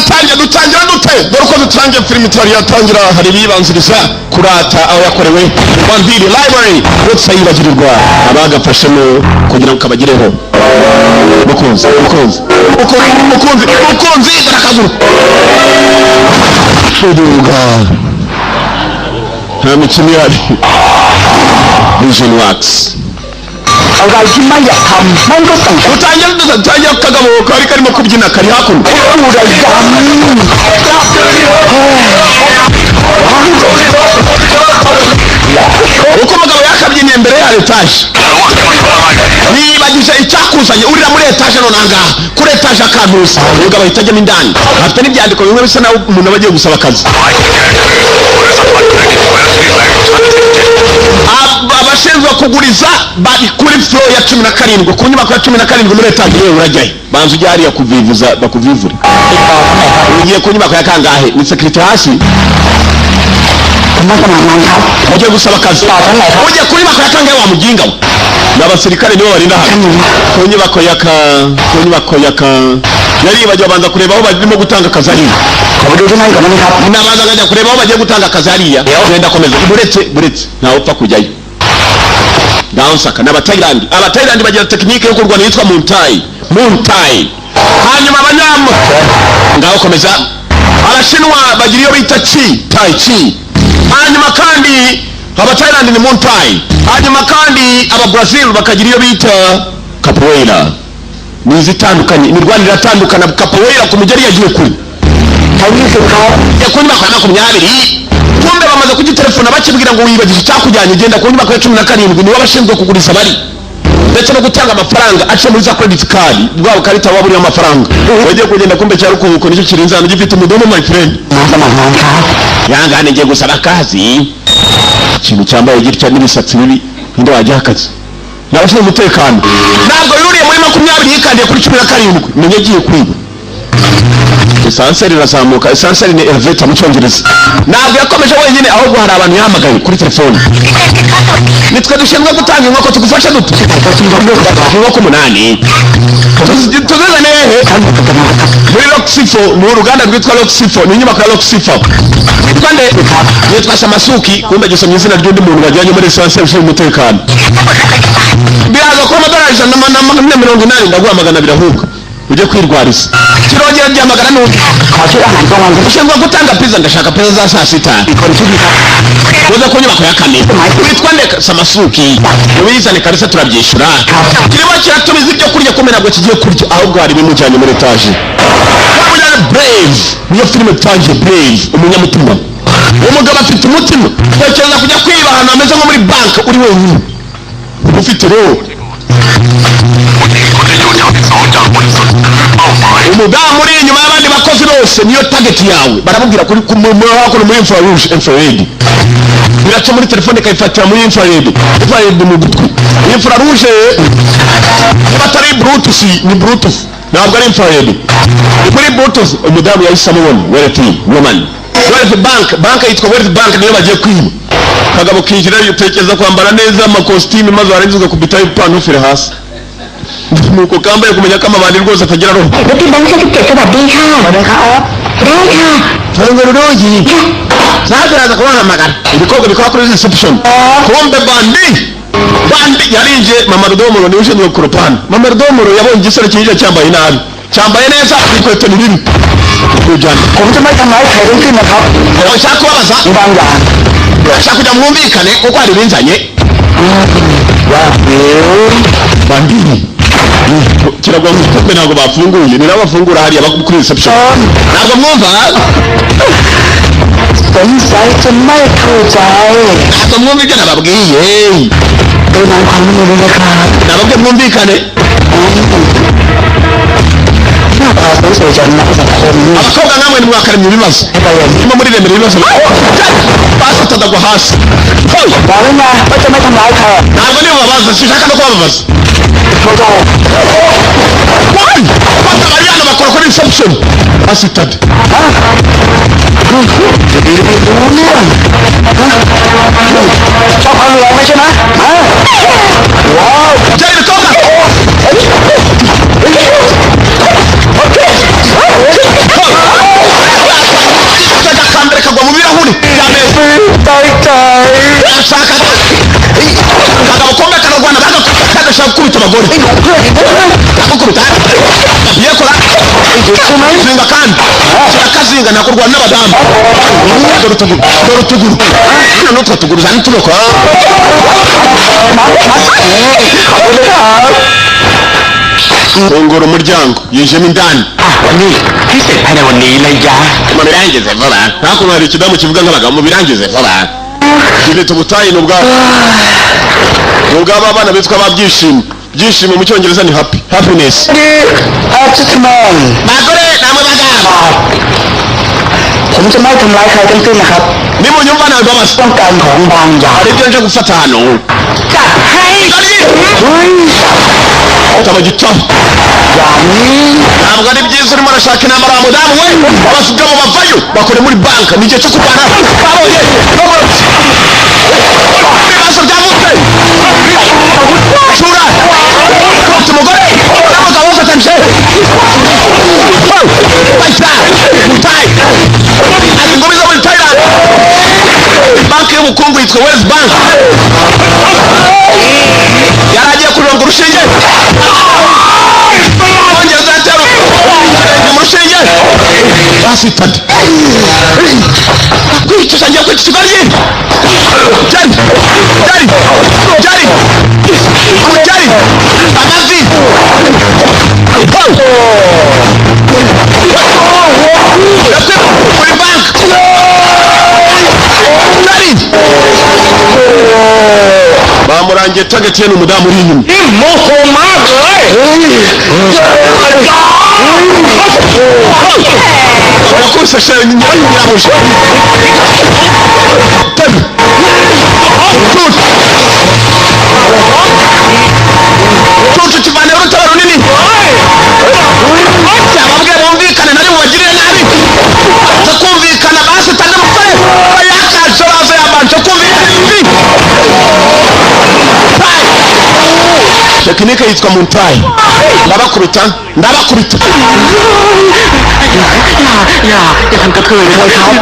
turatangira dutangira dute dore uko dutangiye filime itari yatangira hari ibibanziriza kurata aho yakorewe Rwandiri library ndetse yibagirirwa abagafashemo kugira ngo kabagireho mukunzi garakaguru Fuduga nta mikino yari Vision Works utangira kagabo kari karimo kubyina kari hakuno uko umugabo yakabyiniye imbere ya etaje nibagije icyakuzanye urira muri etaje nonanga kuri etaje akantuza umugabo ahita ajyamo indani afite n'ibyandiko bimwe bisa naho umuntu aba agiye gusaba akazi abashinzwe kuguriza bari kuri floor ya 17 ku nyubako ya 17 muri etaje yewe urajyayo banza ujya hariya kuvivuza bakuvivure ugiye ku nyubako ya kangahe ni secretary hasi ugiye gusaba akazi ugiye kuri nyubako ya kangahe wa muginga we n'abasirikare nibo barinda hano ku nyubako ya yari bajya banza kureba aho barimo gutanga akazi hariya nabanza bajya kureba aho bagiye gutanga akazi hariya genda komeza buretse ntawe upfa kujyayo Dansaka n'abatayilandi bagira tekinike yo kurwana yitwa Muntai hanyuma abanyamu ngaho komeza abashinwa bagira iyo bita Tai Chi hanyuma kandi abatayilandi ni Muntai hanyuma kandi Brazil bakagira iyo bita Capoeira nizitandukanye imirwanire atandukana Capoeira ku mujyi yagiye kuri yakuri bakana 20 kumbe bamaze kugitelefona bakibwira ngo wibagije cyakujyanye genda ku nyubako ya 17 niwe abashinzwe kuguriza bari ndetse no gutanga amafaranga ace muri za credit card bwabo karita waburi amafaranga wagiye kugenda kumbe cyari kubuko nicyo kirinzana gifite umudomo my friend yangane ngiye gusaba akazi ikintu cyambaye gitya n'ibisatsi bibi inde wajya akazi nabashinzwe umutekano ntabwo yuriye muri 20 yikandiye kuri 17 menye giye kwiba esanseri razamuka esanseri ni elevator mu cyongereza ntabwo yakomeje wenyine ahubwo hari abantu yahamagaye kuri telefone nitwe dushinzwe gutanga inkoko tugufasha dute inkoko 8 tuzizane hehe muri Roxifo mu ruganda rwitwa Roxifo ni inyubako ya Roxifo twande nitwa Samasuki kumbe gisomye izina ry'undi muntu bajyanye muri esanseri ushinzwe umutekano biraza ko amadolari 180 ndaguhamagana birahuka uje kwirwariza kirongera ryamagana n'undi ushinzwe gutanga pizza ndashaka pizza za saa sita uza ku nyubako ya kane witwa ndeka Samasuki ubizane karisa turabyishura kirimo kiratumiza ibyo kurya kumena ngo kigiye kurya ahubwo hari bimujyanye muri etage wabujyana Brave niyo filime tangiye Brave umunyamutima umugabo afite umutima tekereza kujya kwiba ahantu hameze nko muri bank uri wenyine ufite rero umudamu uri inyuma y'abandi bakozi bose niyo target yawe baramubwira kuri muri infrared biraca muri telefone kayifatira muri infrared mu gutwi infrarouge batari bluetooth ni bluetooth ntabwo ari infrared muri bluetooth umudamu yahise amubona wealthy woman wealthy bank yitwa wealthy bank niyo bagiye kwiba kagabo kinjira yutekereza kwambara neza amakositimu maze warenzuka kubitaho ipantufire hasi nuko kambaye kumenya ko amabandi rwose atagira roho Buti bangsa tiket swadika Tangarudoji Sadaraza kubahamagara ibikorwa bikora kuri reception kumbe bandi yarinje mama Rudomoro ni ushinzwe kuropana mama Rudomoro yabonye igisore kinje cyambaye nabi cyambaye neza ikweto ni bibi kujana kumbe mai tamai khairun na khap ushaka kubaza ibanga ushaka kujya mwumvikane kuko ari binzanye bandini kiragwa mutwe ntabwo bafunguye ni nabafungura hariya kuri reception ntabwo mwumva Sai mai kujai ntabwo mwumva ibyo nababwiye nababwiye mwumvikane abakobwa namwe nimwakaremye ibibazo niba muri remera ibibazo basatadagwa hasi ntabwo nibo babaza sinshaka no kubabaza batabariana bakora kuri reception asitade jadi toka ashaka kagabo kombe kararwana bagakagashaka kubita abagore akukubita yekora zinga kandi kirakazinga nakurwana n'abadamu dore utuguru n'utwo tuguru zani turoko fungura umuryango yinjemo indani mubirangize vuba hakuno hari ikidamu kivuga nk'abagabo mubirangize vuba kibita ubutayi n'ubwabo abana bitwa babyishimo byishimo mu cyongereza ni happiness bagore namwe bagaboผมจะไม่ทำร้ายใครทั้งสิ้นนะครับ nimunyumva nawe mbabazi ต้องการของบางอย่าง hari ibyo nje gufata hano จัดให้ utaba gitabo อย่างนี้ ntabwo ari byiza urimo arashaka intambara wa mudamu we abasugabo bavayo bakore muri banka ni igihe cyo kurwana babonye ibibazo byavutse shura ufite umugore n'abagabo bafatanyije bayita mutayi ari ingumi zo muri Thailand banki y'ubukungu yitwa West Bank yaragiye kuronga urushinge ongeza atero mu rushinge basitade kwicisha ngiye kwica ikigali jari amazi kuri bank bamurangiye target ye n'umudamu uri inyuma yakubise sheri nyirabuje tabi cucu kivane urutaro runini cyababwe bumvikane nari mubagirire nabi takumvikana basi tande mutare bayakacoraze yabanje kumvikana tekinike yitwa muntayi ndabakubita อย่าทำกระเทยเลยครับ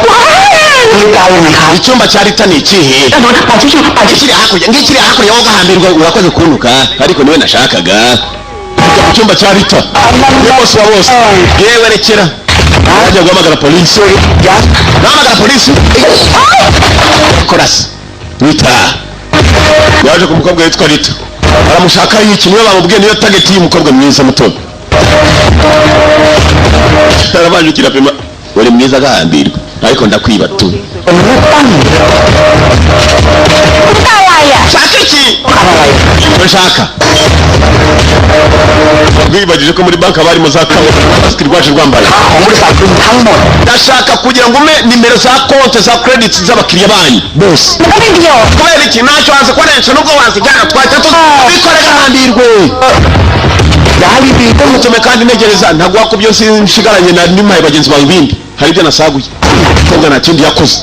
มีใจไหมครับ icyumba cya Rita ni ikihe kiri hakurya wowe ugahambirwa urakoze kuntuka ariko niwe nashakaga mu cyumba cya Rita bose wa bose yewe rekera ajya guhamagara polisi korasi Rita yaje ku mukobwa witwa Rita aramushaka iki niwe bamubwiye niyo target y'umukobwa mwiza muto arabajukira pema uri mwiza agahambirwa ariko ndakwiba tu shaka iki urashaka bwibagije ko muri banka barimo za kawe basiki rwaje rwambaye ndashaka kugira ngo ume nimero za konti za credit z'abakiriya banyu bose kubera iki ntacyo waza koresha nubwo wazijyana twahita tubikora agahambirwe yari bita mutume kandi negereza ntabwo wakubyo nshigaranye na nimaye bagenzi bawe ibindi hari ibyo nasaguye cyangwa nta kindi yakoze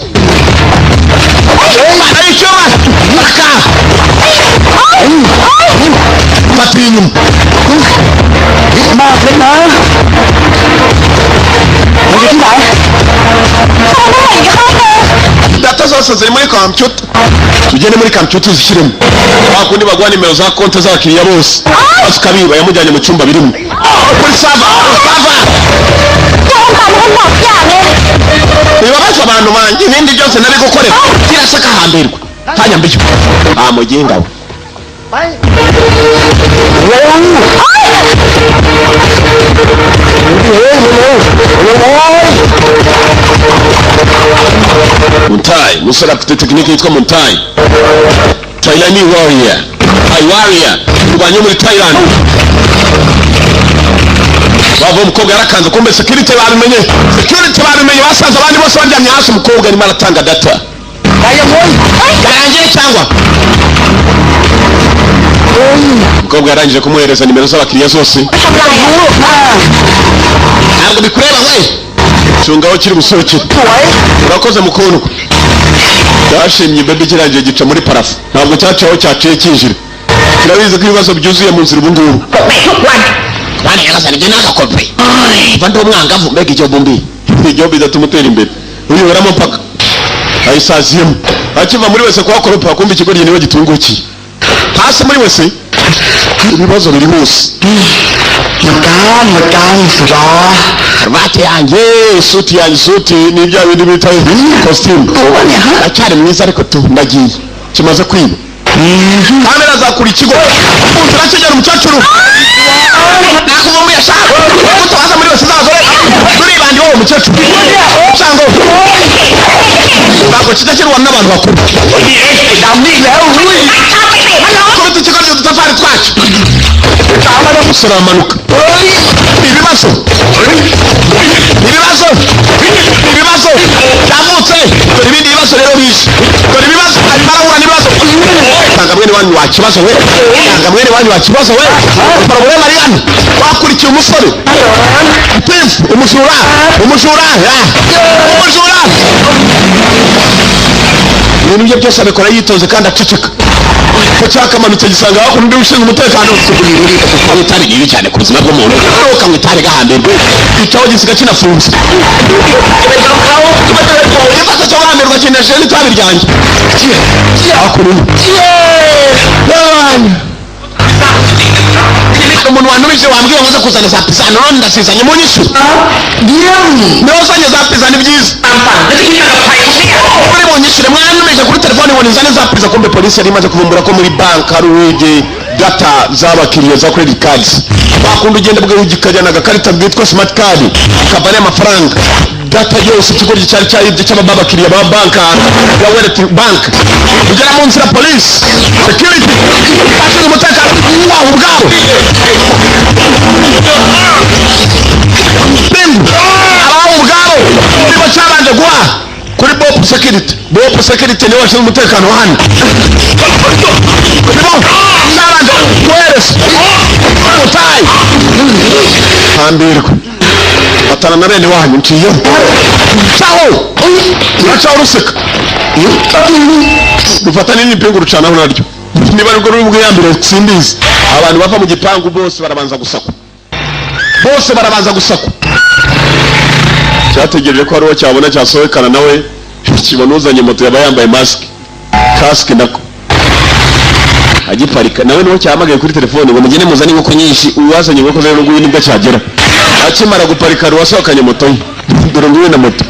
fata inyuma data zose ziri muri computer tugende muri computer zishyiremo bakundi bagwa nimero za konti z'abakiriya bose basi ukabiba yamujyanye mu cyumba birimo kuri sava bibabaza abantu banjye ibindi byose nari gukorera kirasa kahambirwa ntanyambije mugenga we Muntayi musore afite tekinike yitwa Muntayi Thailand warrior kurwanya muri Thailand bava umukobwa yarakanze kumbe security babimenye basanze abandi bose baryamye hasi umukobwa arimo aratanga data yarangiye cyangwa umukobwa yarangije kumuhereza nimero z'abakiriya zose ntabwo bikureba we cungaho kiri gusohokera urakoze mukundwa cyashimye bebe kirangiye gica muri parafu ntabwo cyaciyeho cyaciye kinjira kirabizi ko ibibazo byuzuye mu nzira ubungubu bana yagasana ibyo nagakope kuva ndi umwangavu mbega ijyo bombi ijyo bidatuma utera imbere uyoberamo mpaka ayisaziyemo akiva muri wese kuhakoropa kumva ikigoryi niwe gitungukiye hasi muri wese ibibazo biri hose Makan sudah. karuvati yanjye isuti ni bya bindi bita costume acyari mwiza ariko ndagiye kimaze kwiba kamera zakura ikigo unzira kigera umukecuru nakuvumbuye shaka gutoza muri wese zazore turibandi wowe umukecuru cyangwa ntabwo kidashyirwa n'abantu bakuru kubita ikigo udutafari twacu umusore aramanuka ibibazo byavutse dore ibindi bibazo rero bije dore ibibazo arimo arahura n'ibibazo nanga mwene wanyu wakibazo we barabure mariyani wakurikiye umusore pimfu umujura ibintu bye byose abikora yitonze kandi aceceka ko cyakamanutse gisanga hakuno undi ushinzwe umutekano ukanywa itabi ribi cyane ku buzima bw'umuntu ukanywa itabi gahambirwe icyaho gisiga kinafunze igifato cyo guhambirwa kinesheje n'itabi ryanjye hakuno umuntu wantumije wambwiye ngo uze kuzana za pizza none ndasizanye mu nyishu niho uzanye za pizza ni byiza muri mu nyishure mwantumije kuri telefone ngo nizane za pizza kumbe polisi yari imaze kuvumbura ko muri bank hari uwibye data z'abakiriya za credit cards bakunda ugenda bw'ugikajyana agakarita bwitwa smart card kabane amafaranga data yose ikigo cyari cyayibye cy'ababakiriya ba banka ya Wellet Bank ugera mu nzira police security bashinzwe umutekano waho ubwabo abaho ubwabo nibo cyabanje guha kuri Bob Security niwe washinzwe umutekano hano nibo cyabanje guhereza umutayi hambirwa batana na bene wanyu nciyo uracaho ruseka dufatane n'ipingu rucanaho naryo niba ariko ruri bwiyambire simbizi abantu bava mu gipangu bose barabanza gusakwa cyategereje ko hari uwo cyabona cyasohokana nawe kibona uzanye moto yaba yambaye kasike nako agiparika nawe niho cyahamagaye kuri telefone ngo mugende muzane inkoko nyinshi uwazanye inkoko zero nguyu nibwo cyagera akimara guparika ruwasohokanye moto ye dore nguyu na moto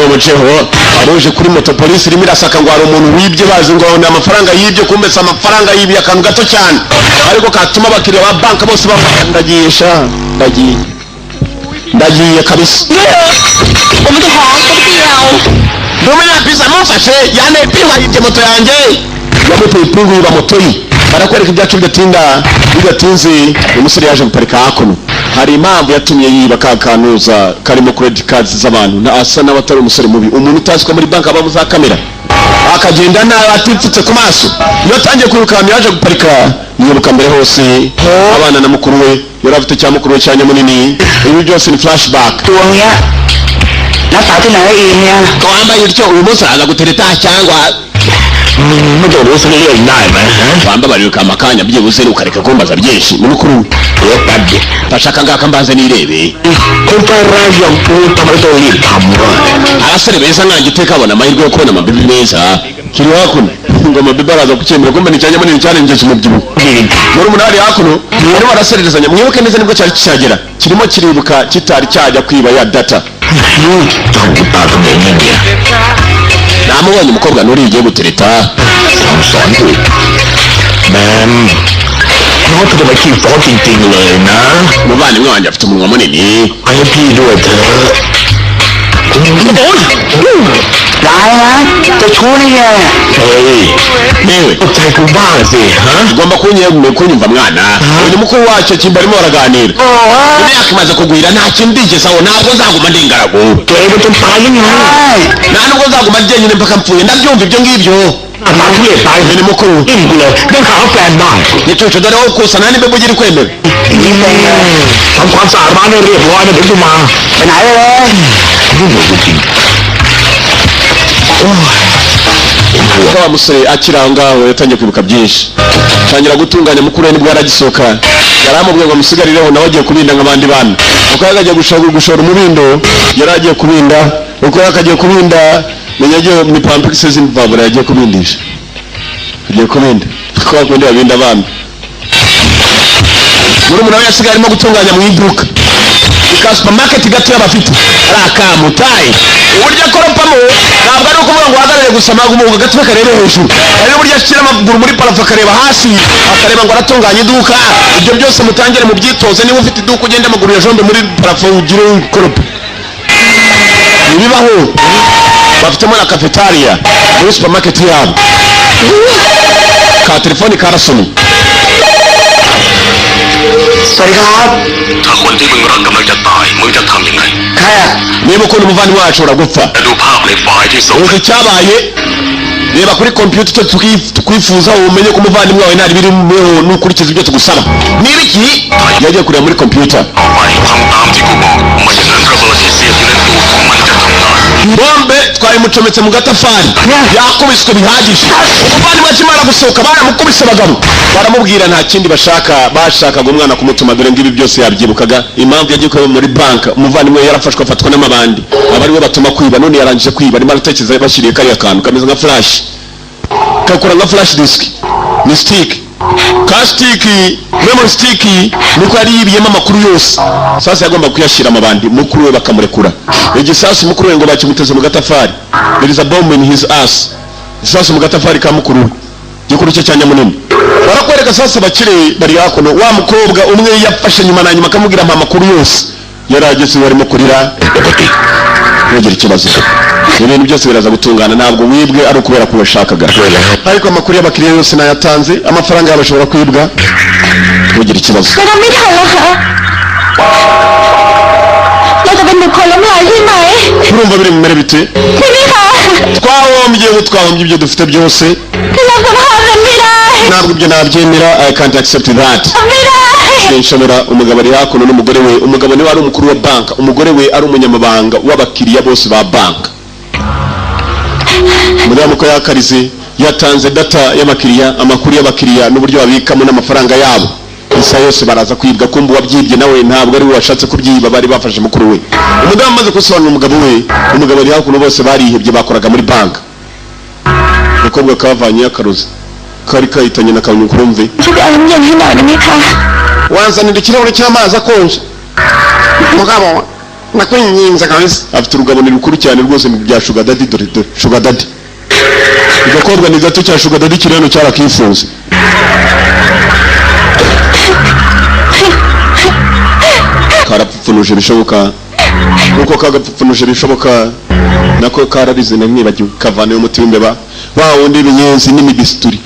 muceho aruje kuri moto polisi irimo irasaka ngo hari umuntu wibye bazi ngo ni amafaranga yibye kumbesa amafaranga yibye akantu gato cyane ariko katuma abakiriya ba banka bose bafata ndagiye kabisa Domina pizza mufashe yane pinga yibye moto yanjye yamuteye ipingu yiba moto ye barakwereka ibyacu bidatinze umusore yaje guparika hakuno hari impamvu yatumye yiba kakanuza karimo credit cards z'abantu asa n'abatari umusore mubi umuntu utaziko muri banka babuza za kamera akagenda nawe atipfutse ku maso iyo atangiye kwirukanka yaje guparika yiruka mbere hose abana na mukuru we yari afite cya mukuru we cyanya munini ibi byose ni flashback Nafati nawe iya wambaye utyo uyu munsi araza gutereta cyangwa mudo rose ni yo nawe wamba bariruka amakanya byibuze ukareka kumbaza byinshi ni mukuru yopabye bashaka ngaka mbanze nirebe komparaje puta mato yitamwa abasore beza nkagiteka abona amahirwe yo kubona amabibi meza kiri hakuno ngo amabibi araza kucyemera kumbe nicanye munini cyane ngeje umubyibuho muri umunani hakuno niho barasererezanya mwibuke neza nibwo cyari cyagera kirimo kiribuka kitari cyajya kwiba ya data namubonye umukobwa nuri igiye gutereta ntabwo bakipfaho tintingana umuvandimwe wanjye afite umunwa munini ayapirota tachuniye newe utakubaze ugomba kunyumva mwana uyu mukuru wacyo kimba arimo baraganira imyaka imaze kugwira nta kintu ndigezaho ntabwo nzaguma ndi ingaragu nta nubwo nzaguma njyenyine mpaka mpfuye ndabyumva ibyo ngibyo ni mukuru nicucu dore wowe kusana nibe bugira kwemera Kwa musore akiranga yatangiye kwibuka byinshi tangira gutunganya mukuru we nibwo yaragisoka yaramubwiye ngo musigarireho nawe agiye kubinda nk'abandi bana uko yagagiye gushora umubindo yaragiye kubinda uko yakagiye kubinda menyagiye ni pampix z'imvabura yagiye kubindisha agiye kubinda kwa kundi yabinda abana muri umuntu yasigaye arimo gutunganya mu iduka ika supermarket gato y'abafite arakamutaye uburyo akoropamo ntabwo ari ukuvuga ngo uhagarare gusa magumu gatwe karebe hejuru ari uburyo ashyira amaguru muri parafo akareba hasi akareba ngo aratunganya iduka ibyo byose mutangire mu byitoze niba ufite iduka ugenda amaguru yajombe muri parafo ugire koropo nibibaho bafitemo na cafetaria muri supermarket yabo ka telefoni karasomye Sorry ครับ ถ้าคนที่มึงรักกำลังจะตายมึงจะทำยังไง ใครอ่ะ niba ukunda umuvandimwe wacu uragupfa และดูภาพในไฟล์ที่ส่ง uzi icyabaye reba kuri computer icyo tukwifuza umenye ko umuvandimwe wawe ntari biri n'ukurikiza ibyo tugusaba niba iki yagiye kureba muri computer ต่อไปทำตามที่กูบอกไม่อย่างนั้นระเบิดที่เสียบอยู่ในตูดของมันจะทำงาน bombe twayimucometse mu gatafari yakubiswe bihagije umuvandimwe akimara gusohoka baramukubise abagabo baramubwira nta kindi bashakaga umwana kumutuma dore ngibi byose yabyibukaga impamvu yagiye kuba muri bank umuvandimwe yarafashwe afatwa n'amabandi abari we batuma kwiba none yarangije kwiba arimo aratekereza bashyiriye kariya kantu kameze nka flash kakora nka flash disk ni stick ka stick memory stick niko yari yibiyemo amakuru yose sasa yagomba kuyashyira amabandi mukuru we bakamurekura igisasu mukuru we ngo bakimuteze mu gatafari there is a bomb in his ass igisasu mu gatafari ka mukuru we gikuru cye cyanya munini barakwereka sasa bakire bari hakuno wa mukobwa umwe yafashe nyuma na nyuma akamubwira mpa amakuru yose yarageze barimo kurira ntugira ikibazo ibintu byose biraza gutungana ntabwo wibwe ari ukubera ko washakaga ariko amakuru y'abakiriya yose nayatanze amafaranga yabo ashobora kwibwa ntugira ikibazo เราทำไม่ทันแล้วค่ะเราจะเป็นบุคคลล้มละลายใช่ไหม urumva biri mumere bite ใช่ไหมคะ twahombye ibyo dufite byose ที่เราจะทำกันไม่ได้ ntabwo ibyo nabyemera I can't accept that ทำไม่ได้ sinshobora umugabo ari hakuno n'umugore we umugabo niwe ari umukuru wa bank umugore we ari umunyamabanga w'abakiriya bose ba bank mudamu ko yakarize yatanze data y'abakiriya amakuru y'abakiriya n'uburyo babikamo n'amafaranga yabo isa yose baraza kwibwa kumbu wabyibye nawe ntabwo ari we washatse kubyiba bari bafashe mukuru we umudamu amaze gusobanura umugabo ari hakuno bose barihebye bakoraga muri bank umukobwa kavanye akaruzi kari kayitanye na kanyuka urumve ช่วยไปเอาน้ำเย็นให้หน่อยได้ไหมคะ wanzanira ikirahure cy'amazi akonje mugabo nakwinginze kabisa afite urugabo ni rukuru cyane rwose bya sugar daddy dore sugar daddy igakobwa ni gato cya sugar daddy kireno cyarakifunze karapfunuje bishoboka nuko kagapfunuje bishoboka nako kararize namwibagiwe kavana umuti w'imbeba wa wundi ibinyenzi n'imibisituri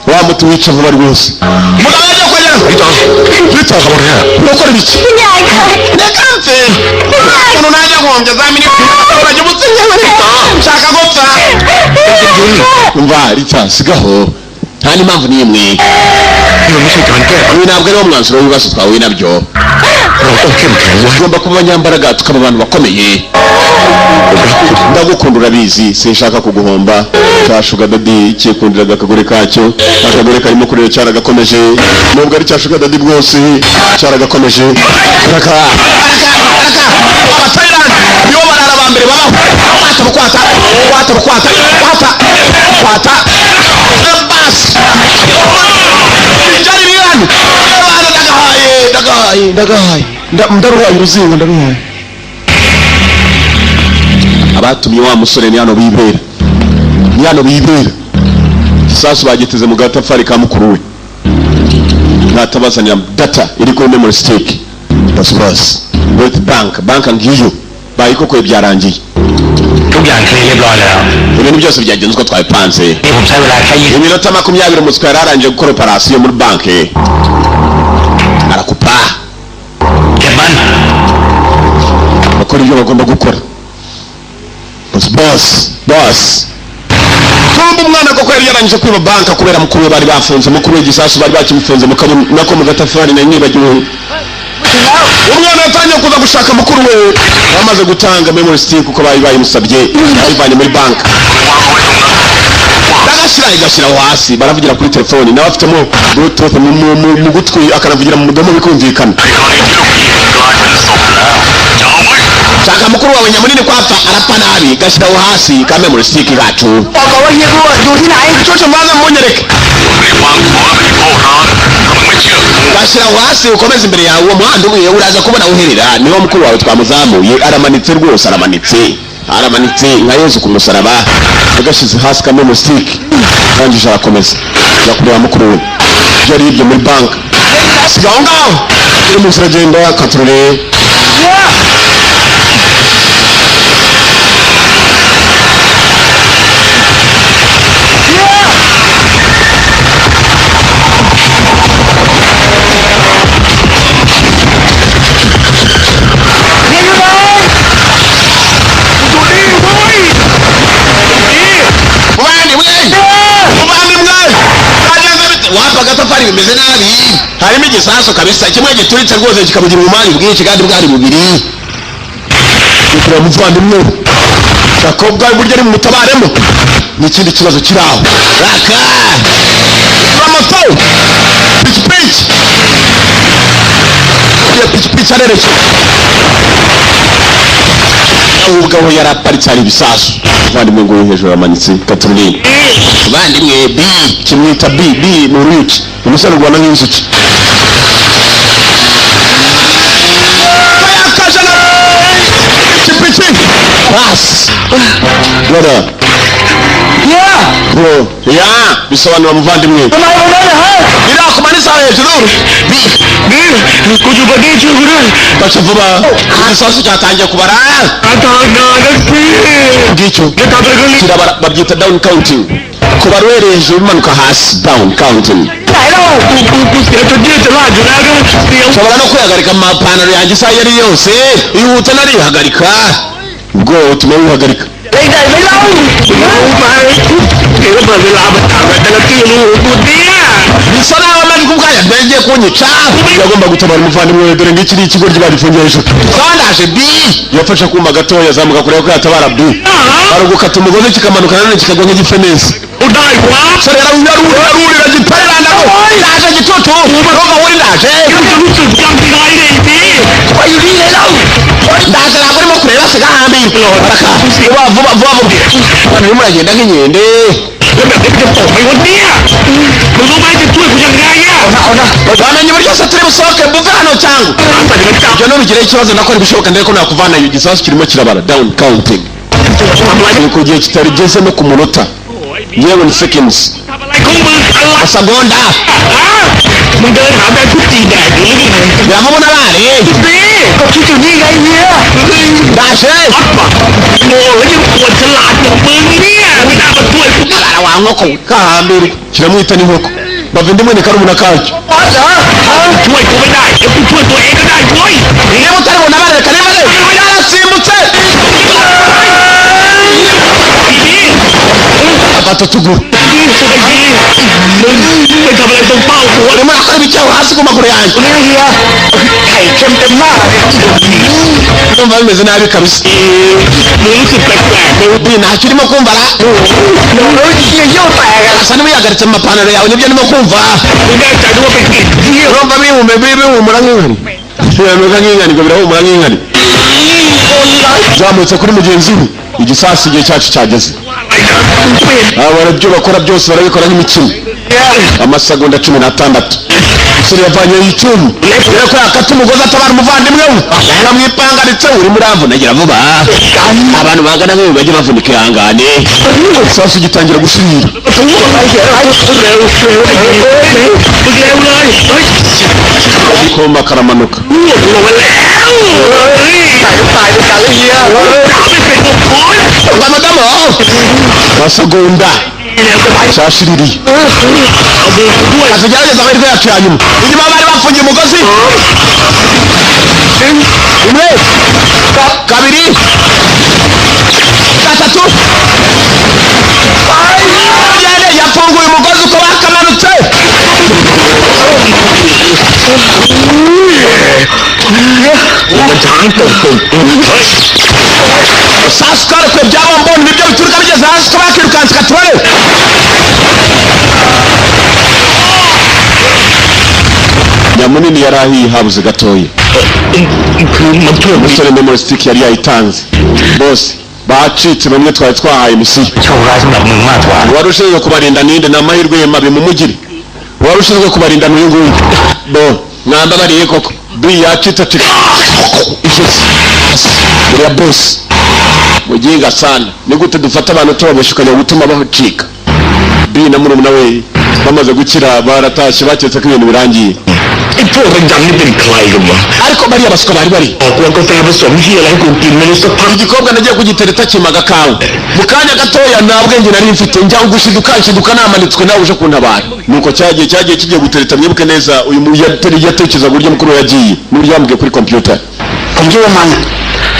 wa muti wica vuba rwose mugabo ajya kwajya Rita ukora ibiki คุณยายค่ะ ndakamfe umuntu najya ngombye za miniti urajya umutsinya nshaka gupfa umva Rita sigaho nta n'impamvu n'imwe นี่มันไม่ใช่การแก้ปัญ uyu ntabwo ari wo mwanzuro w'ibibazo twahuye nabyo หาเราต้องเข้มแข็งไว้ tugomba kuba abanyambaraga tukaba abantu bakomeye ผมรักคุณ ndagukunda urabizi sinshaka kuguhomba ka sugar daddy cyikundiraga akagore kacyo akagore karimo kurira cyaragakomeje nubwo ari cya sugar daddy bwose cyaragakomeje raka Thailand nibo barara ba mbere babaho kwata bas cyari birani ndagahaye ndaruhaye uruzingo ndaruhaye abatumye wa musore ni hano bibera sasu bagiteze mu gatafari ka mukuru we natabazanira data iri kuri memory stick bas with bank ngiyo bayikokoye byarangiye ทุกอย่างเคลียร์เรียบร้อยแล้ว ibintu byose byagenze uko twabipanze นี่ผมใช้เวลาแค่20 iminota 20 umuswa yararangije gukora operasiyo muri banki arakupa เก็บมัน bakora ibyo bagomba gukora boss kumva umwana koko yari yarangije kwiba banki kubera mukuru we bari bafunze mukuru w'igisasu bari bakimufunze nako mu gatafari na nibagiwe umwana yatangiye kuza gushaka mukuru we bamaze gutanga memory stick uko bari bayimusabye bayivanye muri banki agashyiraho hasi baravugira kuri telefoni nawe afitemo bluetooth mu gutwi akanavugira mu mudomo bikumvikana shaka mukuru wawe nyamunini kwapfa arapfa nabi gashyiraho hasi ka memory stick gacu coco mwaza munyereke gashyiraho hasi ukomeze imbere yawe uwo muhanda umwe uraza kubona uherera niwo mukuru wawe twamuzamuye aramanitse rwose aramanitse nka Yesu ku musaraba agashyize hasi ka memory stick arangije arakomeza ajya kureba mukuru we yari yibye muri banki siga aho ngaho iri mu nzira agenda katurore agatafari bimeze nabi harimo igisasu kabisa kimwe gituritse rwose kikabugira ubumani bwinshi kandi bwari bubiri kugira muvandimwe Jacob burya ari mu mutabaremo n'ikindi kibazo kiraho raka amato pichi arereke ubwo yaraparitse ari ibisasu muvandimwe ngo hejuru amanitse katurine muvandimwe B kimwita B ni uruyuki umusore rwana nk'inzuki piki basi bora bro bisobanura muvandimwe birakumanisa hejuru baca vuba igisasu cyatangiye kubara ngicyo kirabara babyita down counting kubara uhereye hejuru bimanuka hasi down counting ushobora no kwihagarika amapantaro yanjye isaha iyo ari yose ihuta narihagarika ubwo utuma wihagarika bisa naho amajwi ubwaya bwengeye kunyica yagomba gutabara umuvandimwe dore ngiki ni ikigo ry'abagifungiye hejuru sandaje B yafashe kuma gatoya azamuka kureba ko yatabara B arugukata umugozi kikamanuka nanone kikagwa nk'igifenesi sore yarurira gitarira ndaje gitutu roga wuri ndaje ndaje ntabwo urimo kureba siga hambira vuba bana urimo uragenda nk'inkende wamenye uburyo se turi busohoke mbuve hano cyangwa ibyo nubigireho ikibazo nakora ibishoboka ndetse ko nakuvanayo igisasu kirimo kirabara down counting ni ku gihe kitarigeze no ku munota yewe ni seconds asagonda biramubona bari ndaje wa nkoko kahambere kiramwita n'inkoko bava indimwe ni karumuna kacyo niba utaribona bareka niba yarasimbutse afata utuguru urimo arakora ibicyaho hasi ku maguru yanjye numva bimeze nabi kabisa ntacyo urimo kumva asa n'ubihagaritse mu mapantaro yawe nibyo ndimo kumva urumva bihumura nk'inkari bimeze nk'inkari ngo birahumura nk'inkari zamutse kuri mugenzi we igisasu igihe cyacu cyageze ibyo bakora byose barabikora nk'imikino amasegonda 16 umusore yavanyeho icyuma rero ko yakata umugozi atabara umuvandimwe we yamwipangaritse urimo uramvunagira vuba abantu bangana nk'ibi bajye bavunika ihangane igisasu gitangira gushirira koma karamanuka Ramadamo masegonda cyashiririye azagerageza amahirwe yacu ya nyuma inyuma bari bafungiye umugozi umwe kabiri gatatu yafunguye umugozi uko bakamanutse sasa kare kwe byaba mbona nibyo bituruka bigeze hasi ko bakirukanse katurore nyamunini yari ahiye habuze gatoya. Umusore memory stick yari yayitanze. Bose bacitse bamwe twari twahaye misiyo. Wari ushinzwe kubarinda ninde n'amahirwe mabi mu mugiri. Wari ushinzwe kubarinda n'uyu nguyu. Bo mwamba bariye koko. B yacitse ati ya boss muginga sana ni gute dufata abantu tubabashukanya gutuma bahocika. B na murumuna we bamaze gukira baratashye baketse ko ibintu birangiye. Ariko bari abasuka bari igikobwa nagiye kugitereta kimaga kawe mu kanya gatoya nta bwenge nari mfite njya gushiduka namanitswe nawe uje kuntabara. Nuko cyagiye kigiye gutereta mwibuke neza uyu yatekereza buryo mukuru yagiye n'uburyo bambwiye kuri computer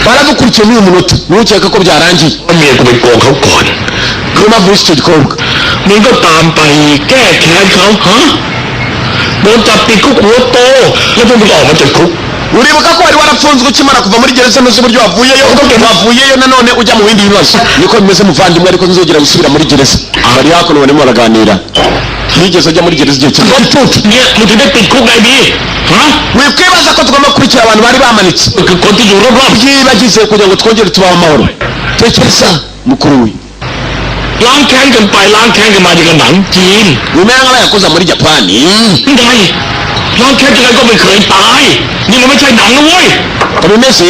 baradukurikiye n'uyu munota ntukeka ko byarangiye. Kuma vuga icyo gikobwa niba tambaye uribuka ko wari warafunzwe ukimara kuva muri gereza ntuzi uburyo wavuyeyo nanone ujya mu bindi bibazo. Niko bimeze muvandimwe ariko ntuzongera gusubira muri gereza. Bari hakuno barimo baraganira nigeze ajya muri gereza igihe wikwibaza ko tugomba gukurikira abantu bari bamanitse byibagize kugira ngo twongere tubaho amahoro. Tekereza mukuru we nyuma y'abayakoza muri Japani bimeze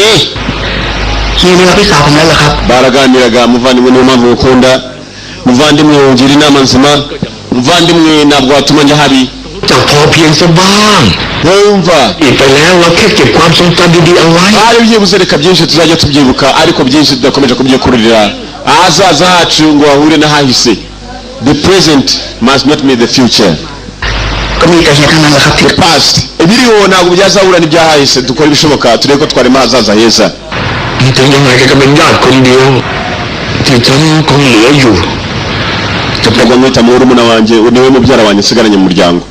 baraganiraga. Muvandimwe niyo mpamvu ukunda muvandimwe wongera inama nzima. Muvandimwe ntabwo watuma njya habi wumva hari byibuze reka byinshi tuzajya tubyibuka ariko byinshi tudakomeje kubyikururira ahazaza hacu ngo wahure n'ahahise. The present must not be the future. The past ibiriho ntabwo byazahura n'ibyahahise. Dukora ibishoboka turebe ko twarema ahazaza heza. Tupagwa mwita murumuna wanjye niwe mubyara wanjye sigaranye mu muryango.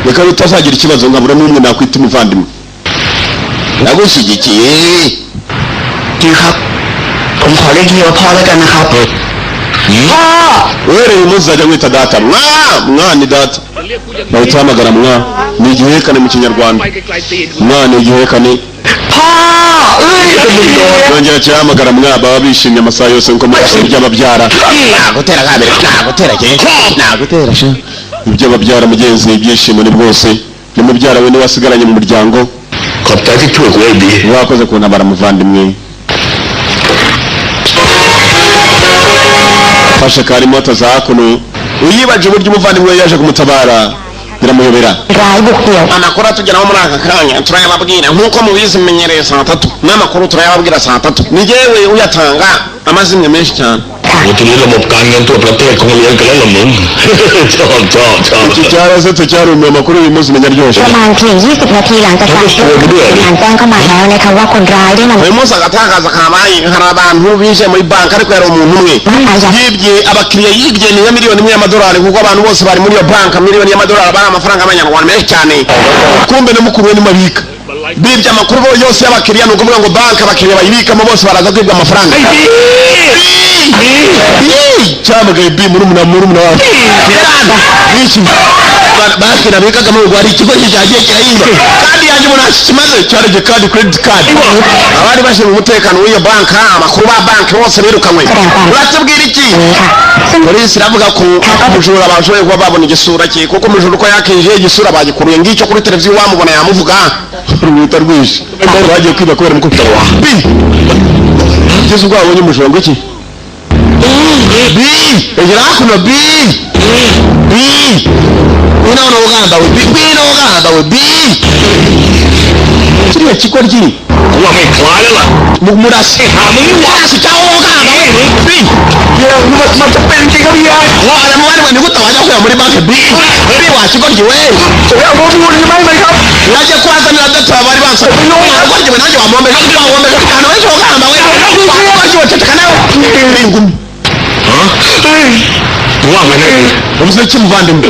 Reka utazagira ikibazo nkabura n'umwe nakwita umuvandimwe. Nagushyigikiye uhereye umunsi uzajya mwita data. Mwana data bahita bahamagara ni igihekane mu kinyarwanda. Mwana igihekane yongera cyahamagara baba bishimye amasaha yose nko mu by'ababyara. Nagutera ibyo babyara mugenzi ibyishimo ni bwose ni mubyara we wasigaranye mu muryango. Wakoze kuntabara muvandimwe. Fashe kari moto za hakuno uyibaje uburyo umuvandimwe yaje kumutabara biramuyobera. Amakuru atugeraho muri aka kanya turayababwira nk'uko mubizi menyereye saa 3 n'amakuru turayababwira saa 3. Ni jewe uyatanga amazimwe menshi cyane. Iki cyarose tucyarumiye amakuru uyu munsi menya ryoshe. Uyu munsi agatangaza kabaye hari abantu bije muri banki ariko yari umuntu umwe yibye abakiriya yibye ni miliyoni y'amadolari kuko abantu bose bari muri iyo banki miliyoni y'amadolari bari amafaranga y'abanyarwanda menshi cyane. Kumbe no mukuru we ni mabika bibye amakuru yose y'abakiriya ni ukuvuga ngo banki abakiriya bayibikamo bose baraza kwibwa amafaranga. Cyamagaye B murumuna wawe iki bakira bikaga mu rwari ikigo cyagiye kirayimba kandi yaje munasi kimaze cyarege kandi credit card abari bashe mu mutekano w'iyo banki amakuru ba banki bose birukanwe. Uratubwira iki? Polisi iravuga ko umujura bashoboye kuba babona igisura cye kuko umujura uko yakinjiye igisura bagikuruye ngicyo kuri televiziyo wamubona yamuvuga rubuta rwishe bagiye kwiba kubera mukubita wa B Yesu gwa abonye umujura ngo iki B egira kuno B ino Uganda we B kiriya kikora kiri murasi cyawo Uganda we mwari gutabaza ko muri banki B wakigoryi we yaje kwazanira data bari bansa wakigoryi nanjye wamombe kana we Uganda we wakigoryi nawe ngumi umuze kimuvandimwe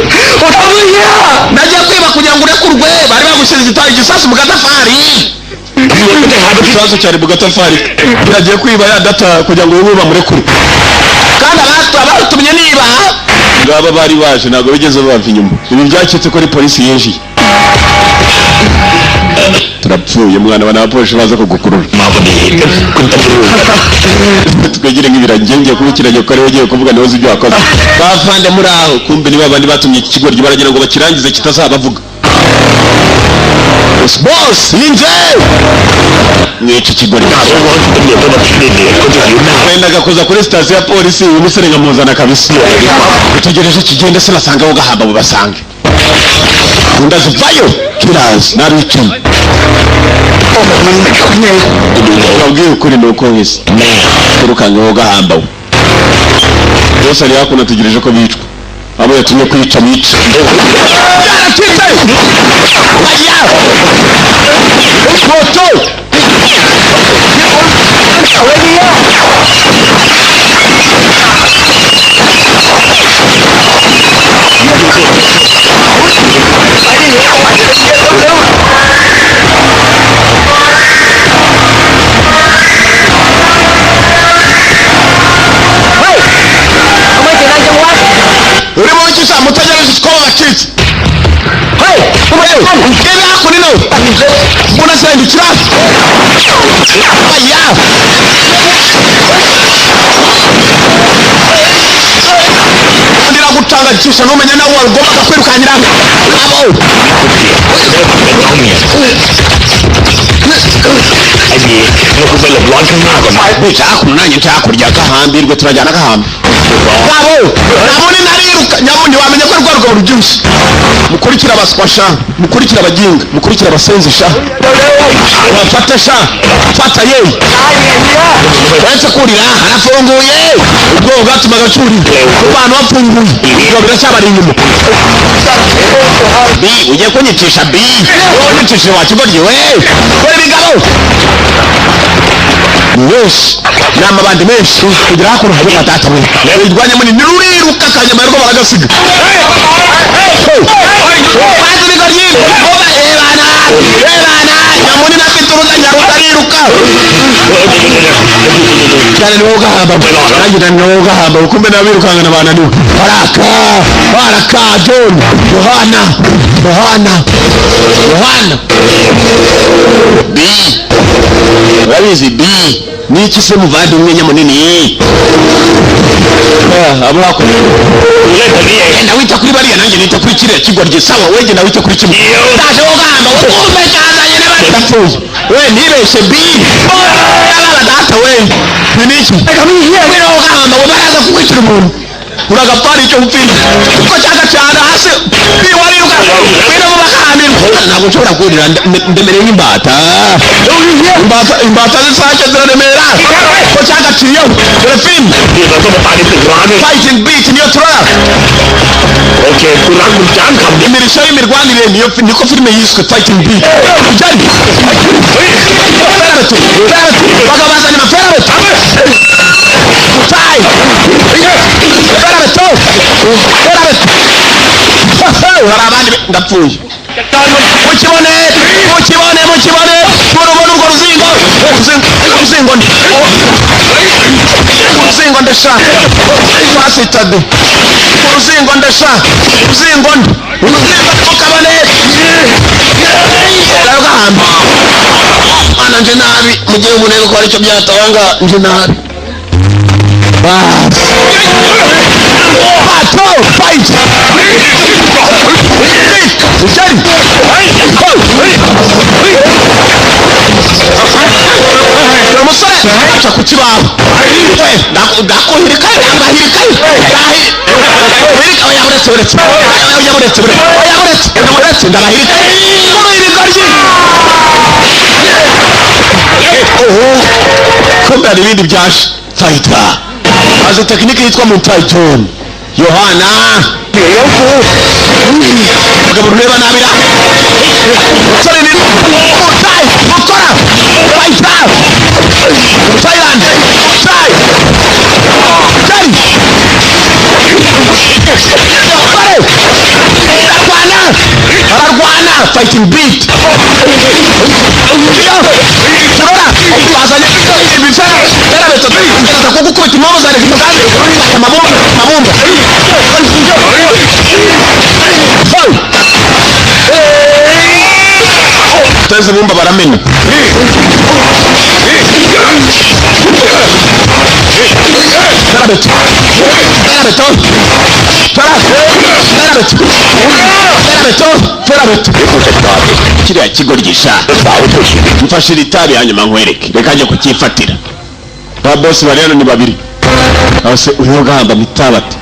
nagiye kwiba kugira ngo urekurwe bari bagushyiriza igisasu mu gatafari ikibazo cyari mu gatafari biragiye kwiba ya data kugira ngo ubu bamurekure kandi abatumye niba ngaba bari baje ntabwo bigeze bava inyuma ibi byacitse ko ari polisi yinjiye. turapfuye mwana wa naposhe baza kugukurura twegere nk'ibiragi ngiye kubikiranye ko ari ugiye kuvuga niwe uzi ibyo wakoze bavande muri aho kumbe niba abandi batumye iki kigoryi baragira ngo bakirangize kitazabavuga boss yinje mwica ikigoryi wendaga kuza kuri sitasiyo ya polisi uyu musore nkamuzana kabisa utegereje kigende sinasanga aho gahamba bubasange undazivayo kirazi nabicaye wabwiye ukuri nuko wese turukange aho gahamba we bose ari hakuno ategereje ko bicwa abo yatumye kwica bica urimo wikisha mutagereje ko wacitse gebe hakuno mbona sendukira ndira gutanga cyisha numenya nawe wagomba kwirukanyira abo bica hakuno nanjye ntakurya gahambirwe turajyana gahamba abo nabone nariruka nyamundi wamenye ko rwa rugabo rubyushye mukurikira abaswasha mukurikira abaginga mukurikira abasenzisha bafata sha fata ye uretse kurira harafunguye ubwo bwatuma agacuri ku bantu bafunguye ibyo biracyabari inyuma bi ugiye kunyicisha bi unyicishe wa kigoryi we kora ibigabo menshi n'amabandi menshi kugira hakuno habe matata we wirwanya muri niruriruka kanyama rwo baragasiga bazi bigoryi ebana nyamuni nafituruza nyarutariruka cyane niwo gahamba nanjye niwo gahamba ukumbe nabirukanga nabananiwe baraka John Yohana bi urabizi bi niki se muvandimwe nyamunini abo hako enda wita kuri bariya nanjye nita kuri kiriya kigoryi sawa wege na wita kuri kimwe ndaje wo gahamba ukumbe cyazanye n'abandi bapfuye we nibeshe bi ababa data we niki we wo gahamba we baraza kukwicira umuntu uragapari icyo upfira uko cyaka cyane hasi biwariruka bino mubakanira ntabwo nshobora kurira ndemereye nk'imbata imbata zisake ziraremera ko cyaka ciyo dore film fighting beat niyo turara imirisho y'imirwanire niko filime yiswe fighting beat ujyari ferabatu bakabazana amaferabatu utai hari abandi ndapfuye mukibone murubona urwo ruzingo ndesha fasitade uruzingo ndesha uruzingo mukabone gahamba mana nje nabi mugihe umuntu ko aricyo byatawanga nje nabi bas pato fight ujari umusore aca ku kibaho ndakuhirika ndabahirika kumbe hari ibindi byaje fighter azi tekinike yitwa Mutayton Yohana mugabo ureba nabira sorry ni Mutay mukora fighter Thailand Mutay ararwana fighting beat turora bazanye ibifera yarabeto ngeza kugukubita impamvu zari zimugande amabomba bateze bumba baramena kiriya kigo ryisha mfashira itabi hanyuma nkwereke reka njye kukifatira ba bosi bari hano ni babiri abase uyu gahamba mitabati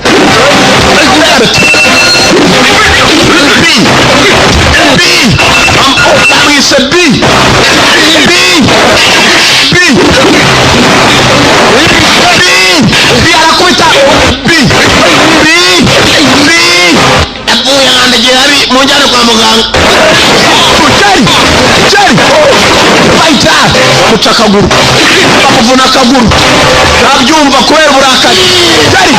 munjane kwa muganga Chari baita muca akaguru bakuvuna akaguru nabyumva kubera uburakari Chari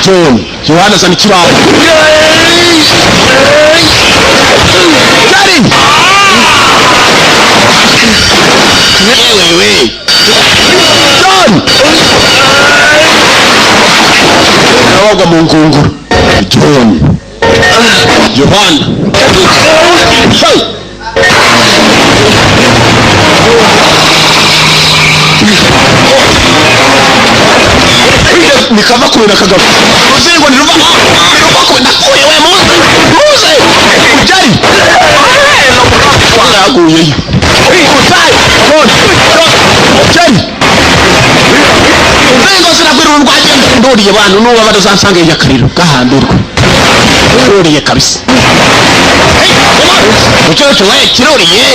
John Yohana sana kibaho Chari wewe John nawaga mu ngunguru John Yohana hey nikava kubera kagabo uzingo niruva nakuye we muze ujari naguye utai ujari uzingo sinakwira urwaje ndoriye bantu nuba badasansange yakariro gahandurwa ndoriye kabisa ucyoco we kiroriye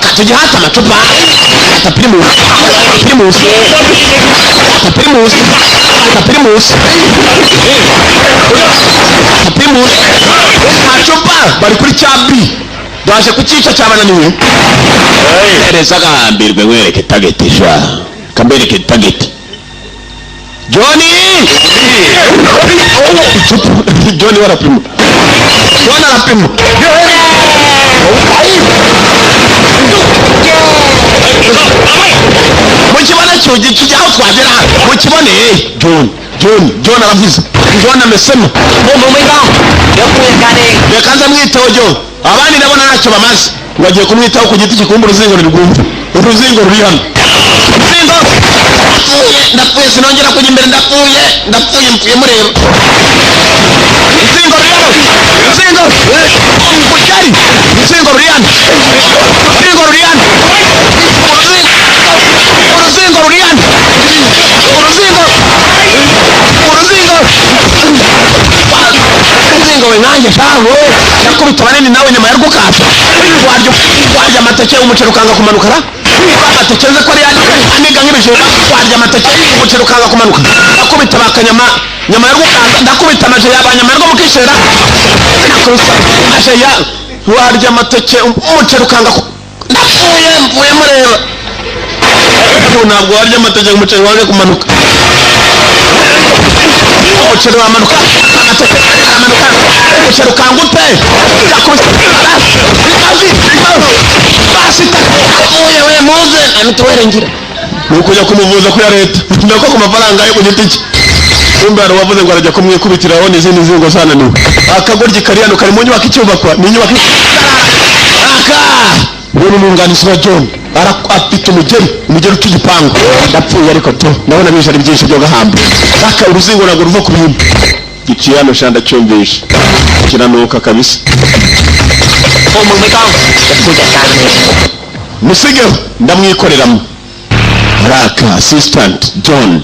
katujihata amacupa Primus macupa bari kuri cyabi baje kucica cyabananiwe ereza gahambirwe wereke target sha kambereke target Johnny Johnny wala primo mukibona cyoje kijaho twagera mukibone John aravuze John amesema mumwega yakuye kane yakanza mwitaho John abandi nabona ntacyo bamaze bagiye kumwitaho ku giti kikumbura uruzingo uruzingo ruri hano ndapfuye sinongera kujya imbere ndapfuye mpfuye mureba uruzingo we nanjye shaho yakubita banini nawe nyuma yarugukata warya amateke umuceri ukanga kumanukara amateke nze ko ari aniga nk'ibijumba warya amateke umuceri ukanga kumanuka nakubita bakanyama nyama yarugukata ndakubita amaje yabanyama yarwo mukishera aje ya warya amateke umuceri ukanga mpfuye mureba ntabwo warya amateke umuceri wange kumanuka umuceri wamanuka amateke aramanuka umuceri ukangute avuye we muze amituwerengira nukujya kumuvuza ku ya leta ndako ku mafaranga yo ku giti cye kumbe hari wavuze ngo arajya kumwikubitiraho n'izindi zingo zananiwe akagoryi kari hano kari mu nyubako icyubakwa ni inyubako ubu n'umwunganizi wa John afite umugeri utugipangu ndapfuye ariko to ndabona bijari byinshi byo gahamba aka uruzingo nagwo ruva ku bintu giciye hano shanda cyumvisha kiranuka kabisa musigeho ndamwikoreramo raka assistant John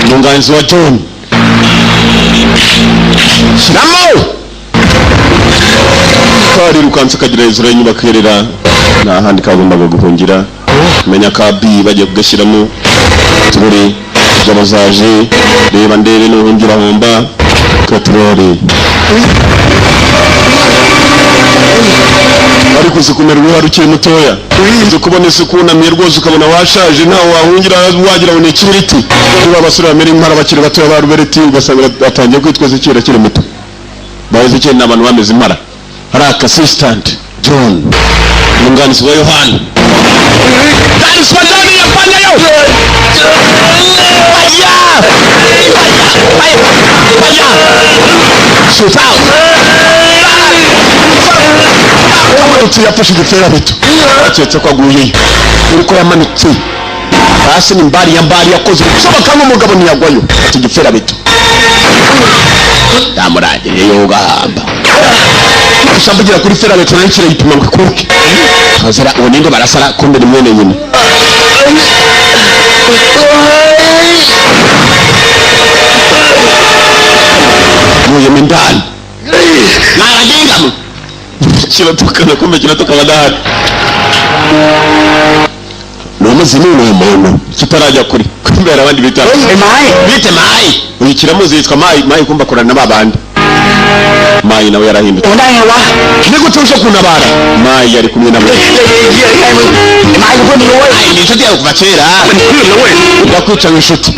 umwunganizi wa John shiramo kari rukanse kagira hejuru y'inyubako yerera nta handi kagombaga guhungira menya ka B bagiye kugashyiramo turi jabazaje reba ndebe n'uhungira homba katrori bari kuzikumera uruhare ukiri mutoya urinze kubona isuku unamiye rwose ukabona washaje ntawe wahungira wagira ngo ni ikiriti niba abasore bamera impara bakiri batoya ba rubereti ugasanga atangiye kwitwaza ikira kiri muto bazi cyane n'abantu bameze impara hari assistant John umwunganizi wa Yohana Dani swadani yapanya yo Shoot out Kamanutse yafashe igifera bito Acetse kwa guye Uriko yamanutse Hasi ni mbari yakoze Soba kama umugabo ntiyagwayo Ati igifera bito Ndamurangiriye yo ugahamba Ushambugira kuri fera bito nankire yipima ngo kuke Hazara uninde barasara kumbe ni mwene nyine Muye mindani Naragingamu Kiratukana kumbe kiratuka badahari Nomuzi ni umuntu kitarajya kuri kumbe arabandi bitaro bite mai uyikiramuzi yitwa mai kumba korana nababandi mai nawe yarahindutse Undaye wa nigutuje kunabara mai yari kumwe na mai Mai wowe ai ni inshuti yawe kuva kera ndakwica inshuti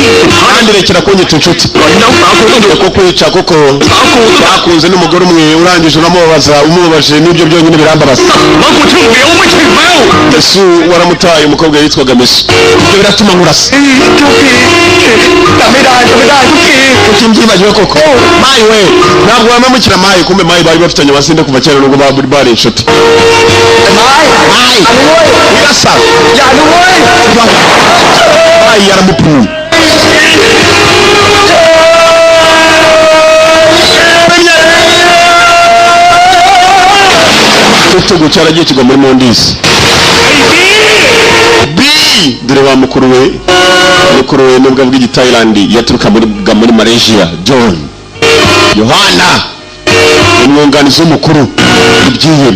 kandi rekera kunyita inshuti ko kwica koko bakunze n'umugore umwe urangije uramubaza umubabaje n'ibyo byonyine birambabaza Yesu waramutaye umukobwa yitwaga Messi ibyo biratuma nkurasa ukimbyibajwe koko mai we ntabwo wamamukira mai kumbe mai bari bafitanye abasinde kuva kera nubwo bari inshuti mai wirasa mai yaramupfuye Tutugu cyaragiye kigwa muri Mondisi dore wa mukuru we nubwo avuga Thailand yaturuka muri Malaysia John Yohana umwunganizi w'umukuru ibyiye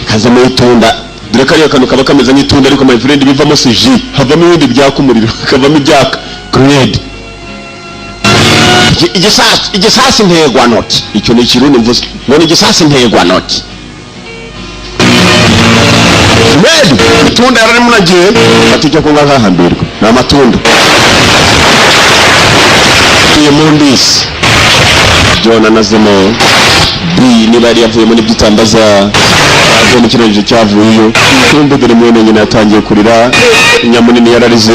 kaza mu itunda dore kariya kantu kaba kameze nk'itunda ariko my friend bivamo siji havamo ibindi byakumuriro kavamo ibyaka grenade igisasi ntegwa noti icyo ni ikirundi mvuze ngo ni igisasi ntegwa noti Medu, itunda yarari munagiye batijya kunga nkahambirwa ni amatunda tuye Mondisi John anazemo B niba yari yavuye muri byitambaza avuye mu kirangije cyavuyeyo kumbe dore mwene nyina yatangiye kurira Nyamunini yararize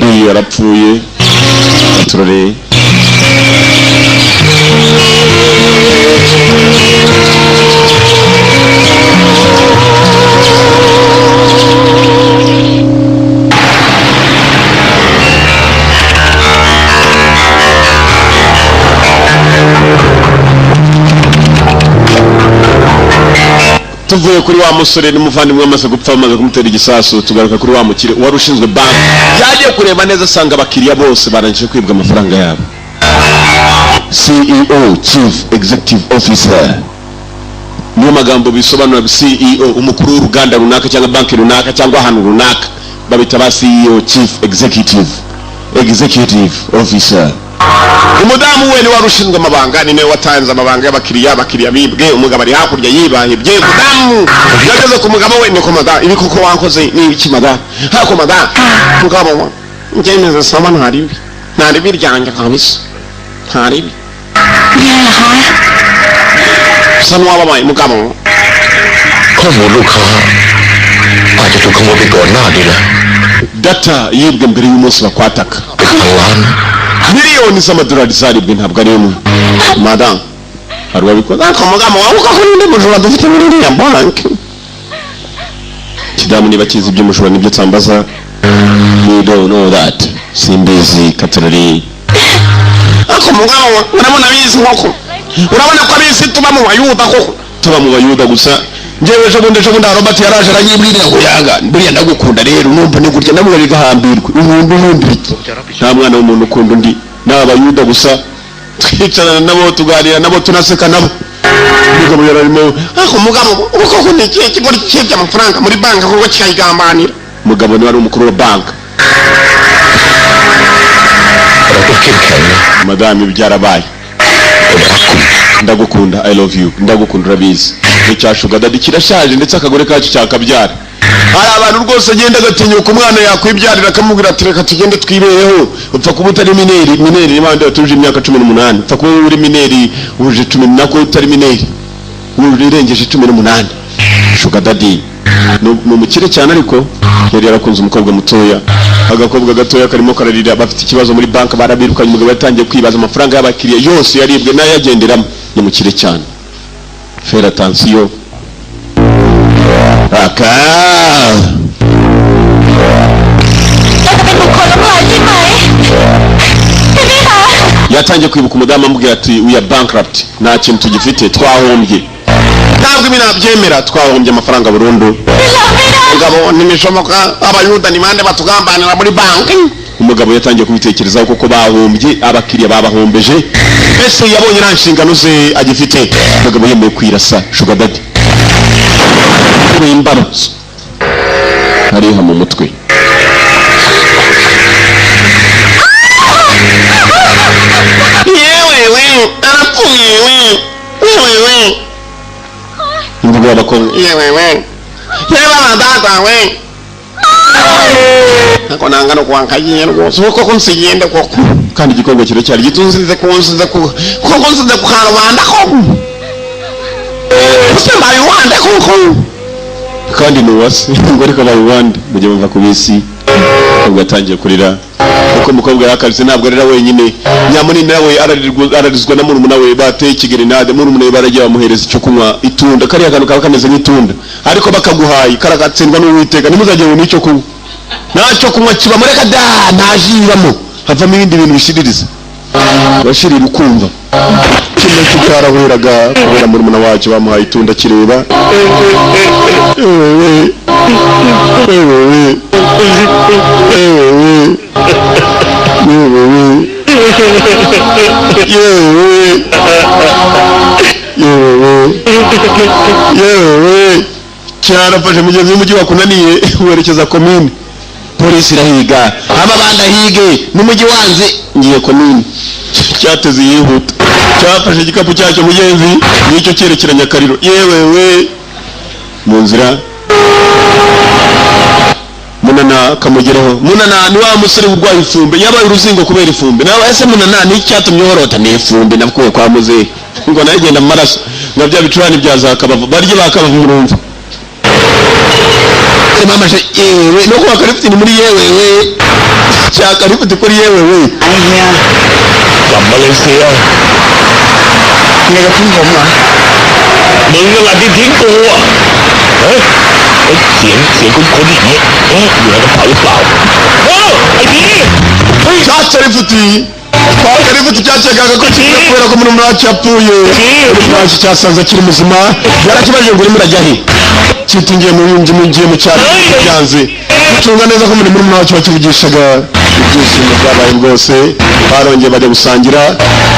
B yarapfuye turore tuvuye kuri wa musore n'umuvandimwe amaze gupfa amaze kumutera igisasu tugaruka kuri wa mukire wari ushinzwe bank yagiye kureba neza asanga abakiriya bose barangije kwibwa amafaranga yabo CEO Chief Executive Officer niyo magambo bisobanura CEO umukuru w'uruganda runaka cyangwa banki runaka cyangwa ahantu runaka babita ba CEO Chief Executive Officer umudamu we ni wari ushinzwe amabanga ni nawe watanze amabanga y'abakiriya bibwe umugabo ari hakurya yibahebye mudamu yageze ku mugabo we niko madam ibi koko wankoze ni iki madam hako madam mugabo ngemeze sama ntari biryange kabisa ntari sanu wabaye mugaboข้อมูลลูกค้าอาจจะถูกขโมยไปก่อนหน้านี้นะ data yibwe mbere y'umunsi bakwataka เป็นพันล้าน miliyoni z'amadolari zaribwe ntabwo ari umwe madam hari wabikoze ariko mugabo wavuga ko n'undi mujura dufite muri iriya banki kidamu niba kizi iby'umujura nibyo tsambaza you don't know that simbizi katorari ariko mugabo urabona bizi nkoko urabona ko abisi tuba mu bayuda koko tuba mu bayuda gusa njyewe ejo bundi Robert yaraje aranyibwirira ngo yanga buriya ndagukunda rero numva ni gutya namwe bigahambirwa umuntu n'undi nta mwana w'umuntu ukunda undi n'abayuda gusa twicarana nabo tuganira nabo tunaseka nabo mugabo yararimo ako mugabo uko ni kigo cy'ibya amafaranga muri banki kuko cyayigambanira mugabo ni wari umukuru wa banki madame byarabaye ndagukunda I love you ndagukunda urabizi icyashuga dadi kirashaje ndetse akagore kacu cyakabyara hari abantu rwose agenda agatinyuka umwana yakwibyarira akamubwira ati reka tugende twibereho upfa kuba utari mineri n'abandi batuje imyaka 18 upfa kuba uri mineri uje 10 nako utari mineri uri irengeje 18 sugar daddy no mukire cyane ariko yari yarakunze umukobwa mutoya agakobwa gatoya karimo kararira bafite ikibazo muri bank barabirukanye umugabo yatangiye kwibaza amafaranga y'abakiriya yose yaribwe nayagenderamo ni mukire cyane faire attention aka yatangiye kwibuka umudamu amubwira ati we are bankrupt nta kintu tugifite twahombye ntabwo ibi nabyemera twahombye amafaranga burundu umugabo nimishomoka abayuda ni bande batugambanira muri banki umugabo yatangiye kubitekerezaho kuko bahombye abakiriya babahombeje ese yabonye nta nshingano ze agifite umugabo yemeye kwirasa sugar daddy imbarutso hariha mu mutwe yewewe arapfuye yewewe imvugo y'abakobwa yewewe yeba data we ako nanga no kwankaye rwose uko kunsigende koko kandi igikorwa kiro cyari gitunzize kunzize koko kunzize ku karubanda ko usema yuwande koko kandi nuwase ngo reka bayuwande mujye bava ku bisi ubwo atangiye kurira uko umukobwa yakaritse ntabwo arira wenyine nyamunini nawe ararizwa na murumuna we bateye ikigerenade murumuna we baragiye bamuhereza icyo kunywa itunda kariya kantu kaba kameze nk'itunda ariko bakaguhaye karagatsindwa n'uwiteka nimuzajye ngo nicyo kunywa ntacyo kunywa kiba mureka da ntajiramo havamo ibindi bintu bishiririza bashirira ukumva kimwe kitarahuraga kubera murumuna wacu bamuhaye itunda kireba cyarafashe mugezi w'umujyi wakunaniye werekeza komine polisi irahiga amabanda hige n'umujyi wanze ngiye komine cyateze yihuta cyafashe igikapu cyacyo mugenzi nicyo cyerekeranya akariro yewewe mu nzira munana kamugeraho munana ni wa musore urwaye ifumbe yabaye uruzingo kubera ifumbe nawe ese munana ni cyatumye horota ni ifumbe nakuye kwa muzehe ngo nagenda mu maraso ngo bya bicurani byazakabava barye bakabava urumva mama je yewe no kwa karifiti ni muri yewewe cha karifiti kuri yewewe aya Làm Malaysia này là phim hùng à? Đừng là đi tiếng cua à? Hả? Chuyện cũng gì vậy? Vừa nó phải lúc nào? Ai đi? cha karifiti kwa karifiti cyacekaga ko kibera ko umuntu wacyapuye umuntu cyasanze kiri muzima yarakibaje ngo urimo urajya he kitingiye mu yunji mu giye mu cyaro byanze gucunga neza ko umuntu wacu wakivugishaga ibyishimo byabaye rwose barongeye bajya gusangira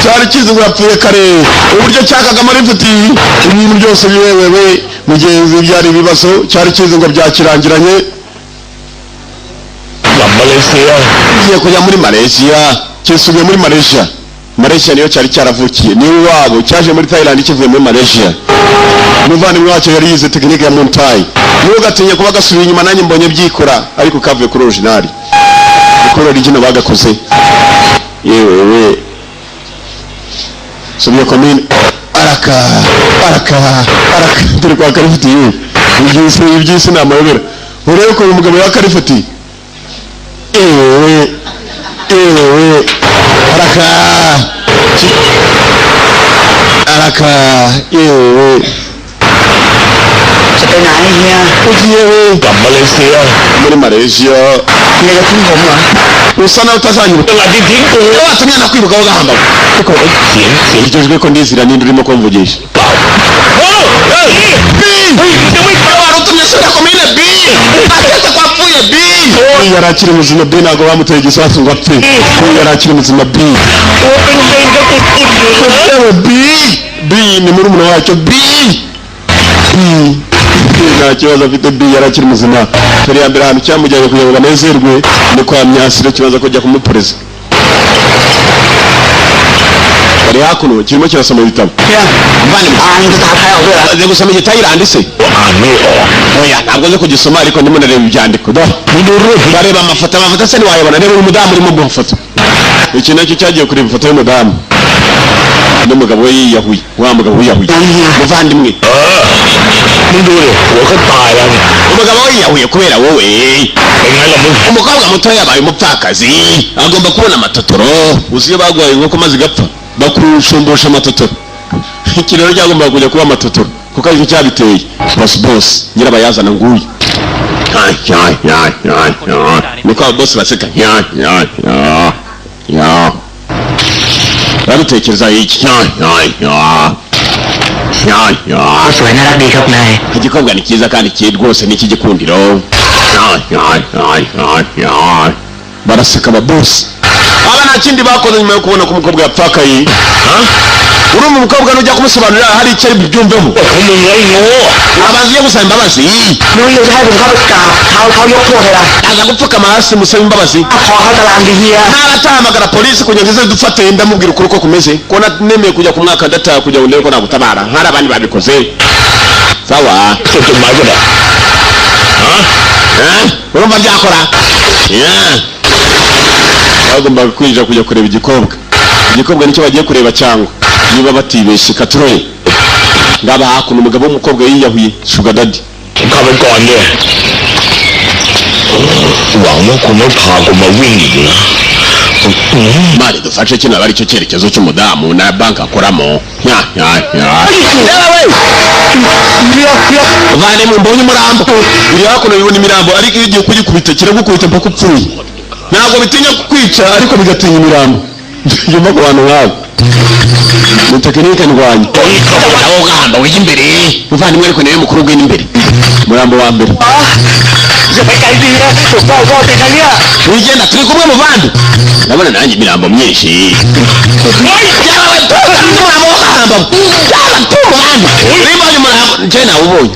cyari kizi ngo yapfuye kare uburyo cyakaga marifiti ibintu byose biwewewe mugenzi byari ibibazo cyari kizi ngo byakirangiranye Làm Malaysia ngiye kujya muri Malaysia kisubiye muri Malaysia niyo cyari cyaravukiye ni wabo cyaje muri Thailand kivuye muri Malaysia muvandimwe wacu yari yize tekinike ya Montai niyo gatinye kuba gasubiye inyuma nanjye mbonye byikora ariko kavuye kuri original ikora original bagakoze yewe subiye komine araka dore kwa karifiti ibyisi ni amayobera urebe ko uyu mugabo ya karifiti ewe araka ewe Sẽ tới nãy nha. ugiyewe Làm Malaysia muri Malaysia Này là phim hùng à? usa nawe utazanyuka Đừng là đi tiếng cua watumye nakwibuka ugahamba Có còn chuyện ugejejwe ko ndizira ninde urimo kumvugisha warutumye sura komine B atete kwapfuye B yari akiri muzima B ntabwo bamuteye igisasu ngo apfe yari akiri muzima B yewe B ni murumuna wacyo B nta kibazo afite B yari akiri muzima turi ya mbere ahantu cyamujyanye kugira ngo banezerwe ni kwa Myasiro kibaza kujya kumuporeza bari hakuno kirimo kirasoma ibitabo aze gusoma igitabo iranditse oya ntabwo nzi kugisoma ariko ndimo ndareba ibyandiko bareba amafoto se ntiwayabona reba umudamu urimo gufoto iki nacyo cyagiye kureba ifoto y'umudamu n'umugabo we yiyahuye wa mugabo wiyahuye muvandimwe umugabo we yiyahuye kubera wowe umukobwa muto yabaye umupfakazi agomba kubona amatotoro uzi iyo bagwaye inkoko maze igapfa bakushumbusha amatotoro iki rero cyagomba kujya kuba amatotoro kuko aricyo cyabiteye bosi nyirabayazana nguyu niko abosi baseka babitekereza iki igikobwa ni cyiza kandi kiri rwose n'iki gikundiro baraseka ababosi aba nta kindi bakoze nyuma yo kubona ko umukobwa yapfakaye urumva umukobwa nujya kumusobanurira hari icyo ari bubyumvemo abaziye gusaba imbabazi aza gupfukama hasi musaba imbabazi ntatahamagara polisi kugira ngo ize dufate ndamubwira ukuri uko kumeze ko nemeye kujya ku mwaka ndataha kugira ngo ndebe ko nagutabara hari abandi babikoze sawa urumva byakora bagombaga kwinjira kujya kureba igikobwa nicyo bagiye kureba cyangwa niba batibeshye katuroye ngaba hakuno umugabo w'umukobwa yiyahuye sugar daddy mari dufashe kino aba aricyo cyerekezo cy'umudamu na banki akoramo vane mu mbonye umurambo uri hakuno bibona imirambo ariko iyo ugiye kuyikubita kiragukubita mpaka upfuye ntabwo bitinya kukwica ariko bigatinya imirambo yumva ku bantu nk'abo ni tekinike ndwanya nawo ugahamba ujya imbere muvandimwe ariko niwe mukuru w'ino imbere umurambo wa mbere wigenda turi kumwe muvandi ndabona nanjye imirambo myinshi umurambo wo gahamba uribonye umurambo njye nawubonye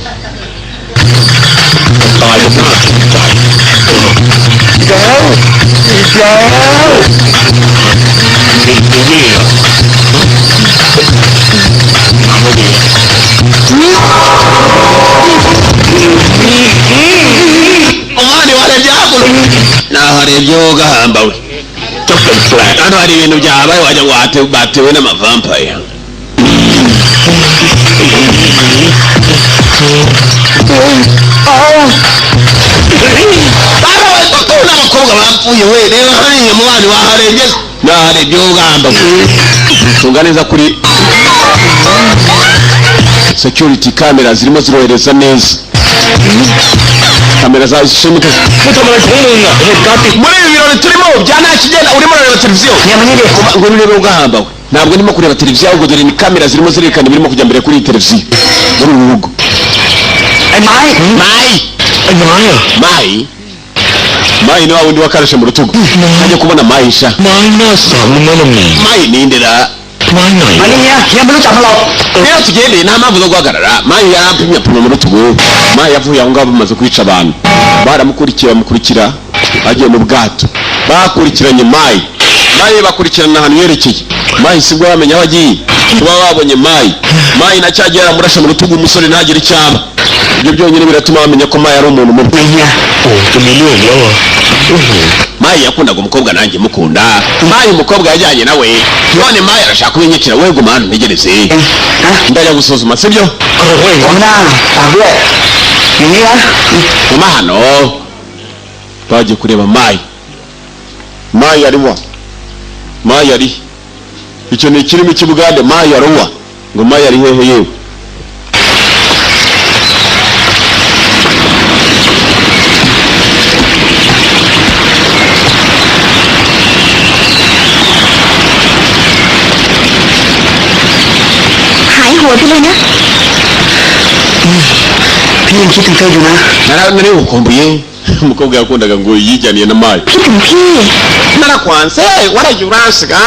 umwani warebye hakuno naharebye wo gahamba we hano hari ibintu byabaye wajya ngo batewe n'amavampire n'abakobwa bapfuye we reba hariya umwani waharebye naharebye wo gahamba we tunga neza kuri security camera zirimo zirohereza neza kamera za ishimika muri ibi birori turimo bya nta kigenda urimo urareba televiziyo ngo urebe ugahamba we ntabwo ndimo kureba televiziyo ahubwo dore ni kamera zirimo zirerekana ibirimo kujya mbere kuri iyi televiziyo muri uru rugo mayi ni wa wundi wakarashe mu rutugu ajya kubona mayisha mayi ni indera rero tugendeye nta mpamvu zo guhagarara mayi yampimye apima mu rutugu mayi yavuye aho ngaho bamaze kwica abantu bamukurikira bagiye mu bwato bakurikiranye mayi bakurikirana ahantu yerekeye mayi sibwo bamenya aho agiye kuba babonye mayi nacyagiye aramurasha mu rutugu umusore ntagire icyaba ibyo byonyine biratuma bamenya ko mayi ari umuntu mubi mayi yakundaga umukobwa nanjye mukunda mayi umukobwa yajyanye nawe none mayi arashaka kubinyikira we guma hano ntegereze ndajya gusuzuma sibyo guma hano bagiye kureba mayi ariwa mayi ari icyo ni ikirimi cy'ubugande mayi ariwa ngo mayi ari hehe yewe nari ukumbuye umukobwa yakundaga ngo yijyaniye na mayi narakwanse waragiye uransiga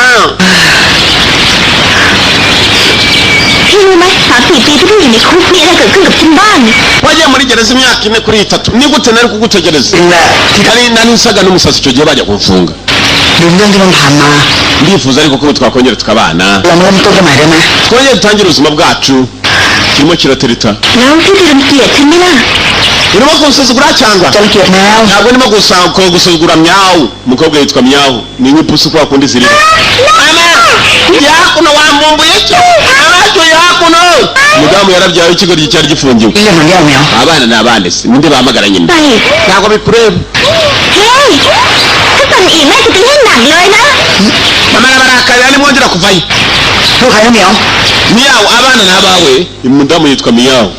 wagiye muri gereza imyaka 4 kuri 3 ni gute nari kugutegereza nari nsaga n'umusazi icyo gihe bajya kumfunga ลืมเรื่องที่มันผ่านมา ndifuza ariko ko twakongera tukabana เราเริ่มต้นกันใหม่ได้ไหม twongere dutangire ubuzima bwacu kirimo kiratereta แล้วพี่จะรังเกียจฉันไหมล่ะ urimo kunsuzugura cyangwa จะเกลียดแมว ntabwo ndimo gusuzugura myawu umukobwa yitwa myawu ni nk'ipusi kwa kundi zirira yakuno wambumbuye cyo abato yakuno mudamu yarabyaye ikigo cyari gifungiwe เรื่องมันแย่แมว abana ni abande se ninde bahamagara nyine ไป ntabwo bikureba เฮ้ยถ้าฟังอีกแม่จะเป็นให้หนักเลยนะ mama barakarira nimwongera kuvayo ลูกใครนะเหมียว miyawu abana ni abawe umudamu yitwa miyawu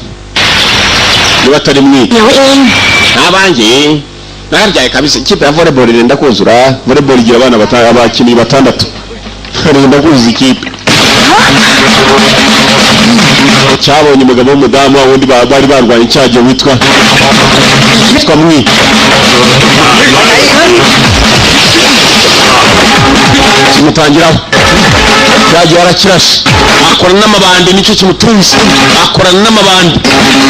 niba atari mwi เดี๋ยวเอง n'abanjye narabyaye kabisa ikipe ya volleyball irenda kuzura volleyball igira abana abakinnyi batandatu irenda kuzuza ikipe cyabonye umugabo w'umudamu wundi bari barwanye icyagiye witwa mwi kimutangiraho cyagiye arakirashe akorana n'amabandi nicyo kimutunze akorana n'amabandi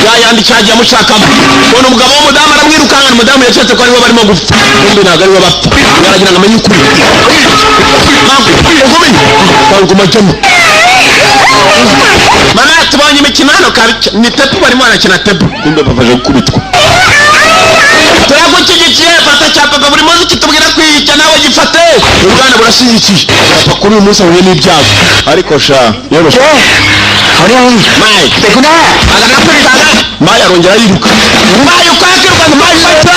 yayandi cyagiye amushakamo ubona umugabo w'umudamu aramwirukankana umudamu yacetse ko aribo barimo gupfa kumbi ntabwo aribo bapfa yaragira ngo amenye ukuri kangumajyamo mana tubonye imikino hano ni tepu barimo barakina tepu kumbe bafashe gukubitwa turagushyigikiye fata cya papa buri munsi kitubwira kwiyica nawe gifate uruganda burashyigikiye papa kuri uyu munsi ahuye n'ibyago ariko sha yewe เขาเนี่ย mayi เด็กคุณแม่ aganakubitaga mayi arongera yiruka mayi ukwakirukana mayi fata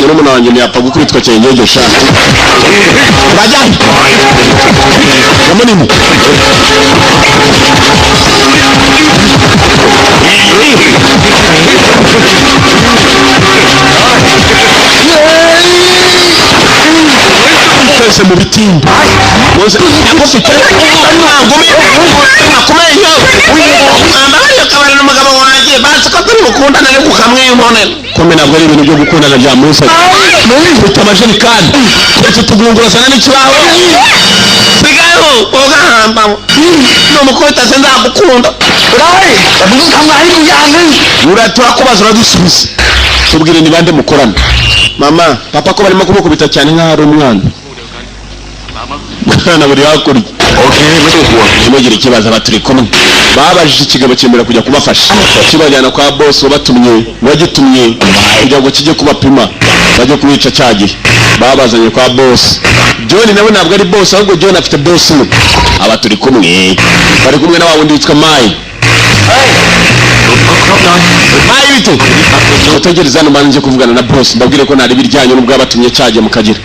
murumuna wanjye ntiyapfa gukubitwa cyenyegesha bajyahe yamunini twese mu bitimba bose yagufite ntangumi nakumenyo ambabariyo kabana n'umugabo wanjye bazi ko turi gukundana ariko ukamwibonera kumbe ntabwo ari ibintu byo gukundana bya munsi ufite amajerekani twese tugungurasana n'ikibaho sigaho ugahambamo numukubita se nzagukunda urayeแต่มึงต้องทำงานให้กูอย่างนึง turakubaza uradusubiza tubwire ni bande mukorana mama papa ko barimo kumukubita cyane nk'aho ari umwana mwana buri hakurya ntugire ikibazo aba turi kumwe babajije ikigabo cyemera kujya kubafasha kibajyana kwa boss wagitumye kugira ngo kijye kubapima bajye kubica cyagihe babazanye kwa boss John nawe ntabwo ari boss ahubwo John afite boss we aba turi kumwe bari kumwe na wa wundi witwa Mai Mai bite utegereza hano manje kuvugana na boss ndabwire ko nari biryanye n'ubwo abatumye cyagiye mukagira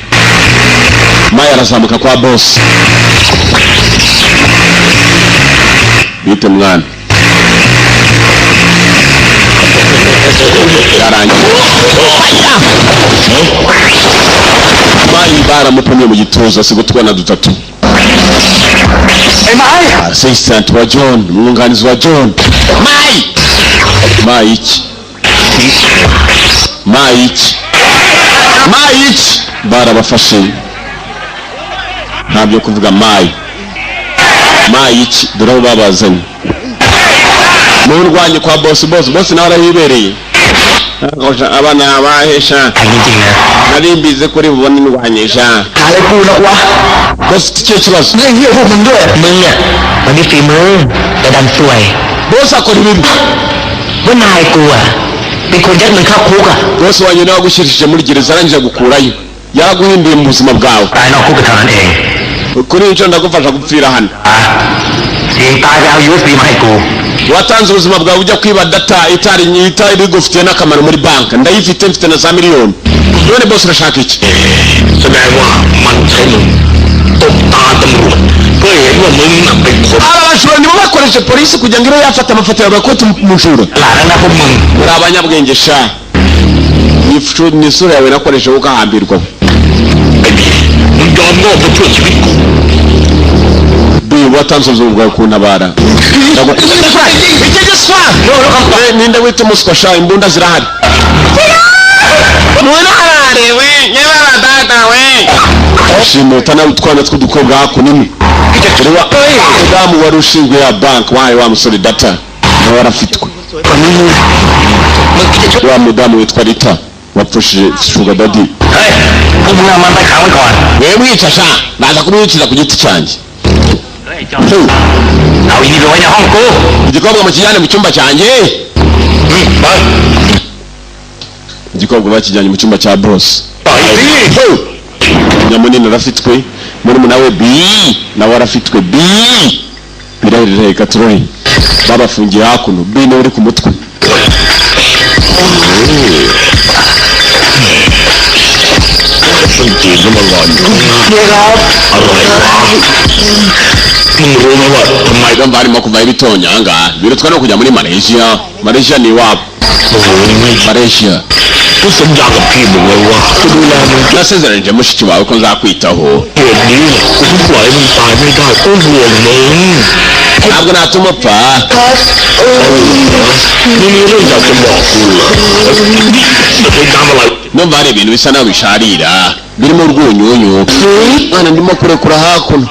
Mai arazamuka kwa boss bite mwana yarangiye Mai baramupomye mu gituza sigo twana dutatu assistant wa John umwunganizi wa John Mai iki barabafashe ntabyo kuvuga Mai iki dore aho babazanye murwanye kwa boss nawe arahibereye abana bahesha nari mbize kuri bubone ndwanyesha หาอะไรกูหรอกวะ boss icyo kibazo เรื่องเหี้ยพวกมึงด้วยมึงเนี่ยมันมีฝีมือแต่ดันซวย boss akora ibibi ว่านายกูอ่ะเป็นคนยัดมึงเข้าคุกอ่ะ boss wanjye nawe agushyirishije muri gereza arangije gukurayo yaraguhinduye mu buzima bwawe ตายนอกคุกก็เท่านั้นเอง kuri icyo ndagufasha gupfira hano เสียงตายไปเอา USB มาให้กู watanze ubuzima bwawe ujya kwiba data itari igufitiye n'akamaro muri banki ndayifite mfite na za miliyoni none boss urashaka iki แสดงว่ามันใช่มึงตบตาตำรวจเพื่อเห็นว่ามึงน่ะเป็นคน aba bajura nibo bakoresha polisi kugira ngo ibe yafata amafoto yawe ko tumujura หลานนะพวกมึง uri abanyabwenge sha ni isura yawe nakoresha ukahambirwa ไอ้พี่มึงยอมโง่เพื่อช่วยชีวิตกู watanze ubuzima bwawe kuntabara ninde wita umuswa sha imbunda zirahari shimuta nawe utwana tw'udukobwa hakunini mudamu wari ushinzwe ya banki wahaye wa musore data nawe warafitwe wa mudamu witwa Rita wapfushije Sugar Daddy. Wewe mwica sha baza kumwikiza ku giti cyanjye. Igikobwa mu kijyane mu cyumba cyanjye. Igikobwa bakijyanye mu cyumba cya boss. Nyamunini rafitwe muri munawe B nawe arafitwe B. Birahirira ikaturoi. Babafungiye hakuno B no uri ku mutwe. Barimo kuva ibitonyanga birutwa no kujya muri Malaysia. Malaysia ni wapi? Malaysia. Nasezeranyije mushiki wawe ko nzakwitaho. Ntabwo natuma upfa. Numva hari ibintu bisa naho bisharira birimo urwunyunyu. Mwana ndimo kurekura hakuno.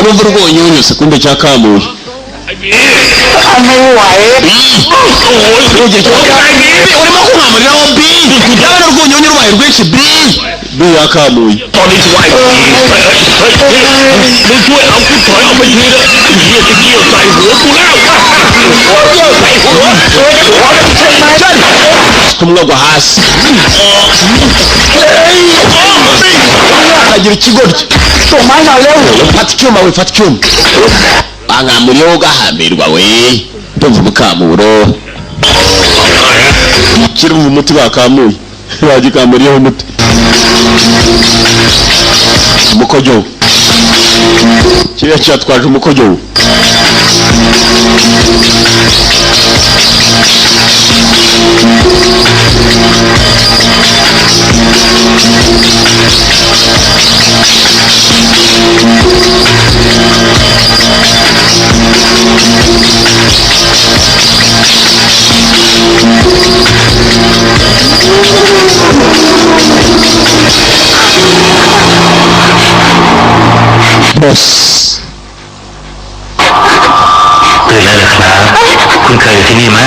Urumva urwunyunyu sekunde cya Kamuye. Urimo kumamuriraho B. Yabana urwunyunyu rubaye rwinshi B. B ya Kamuye. Kumwagwa hasi. Agira ikigoryi. Fata icyuma we, fata icyuma. Bangamuriyeho ugahamirwa we. Ndumva umukamuro. Kiri mu muti bakamuye. Bagikamuriyeho umuti. Umukojo. Kiriya cyatwaje umukojo. Boss.ตื่นแล้วเหรอครับคุณเคยอยู่ที่นี่มา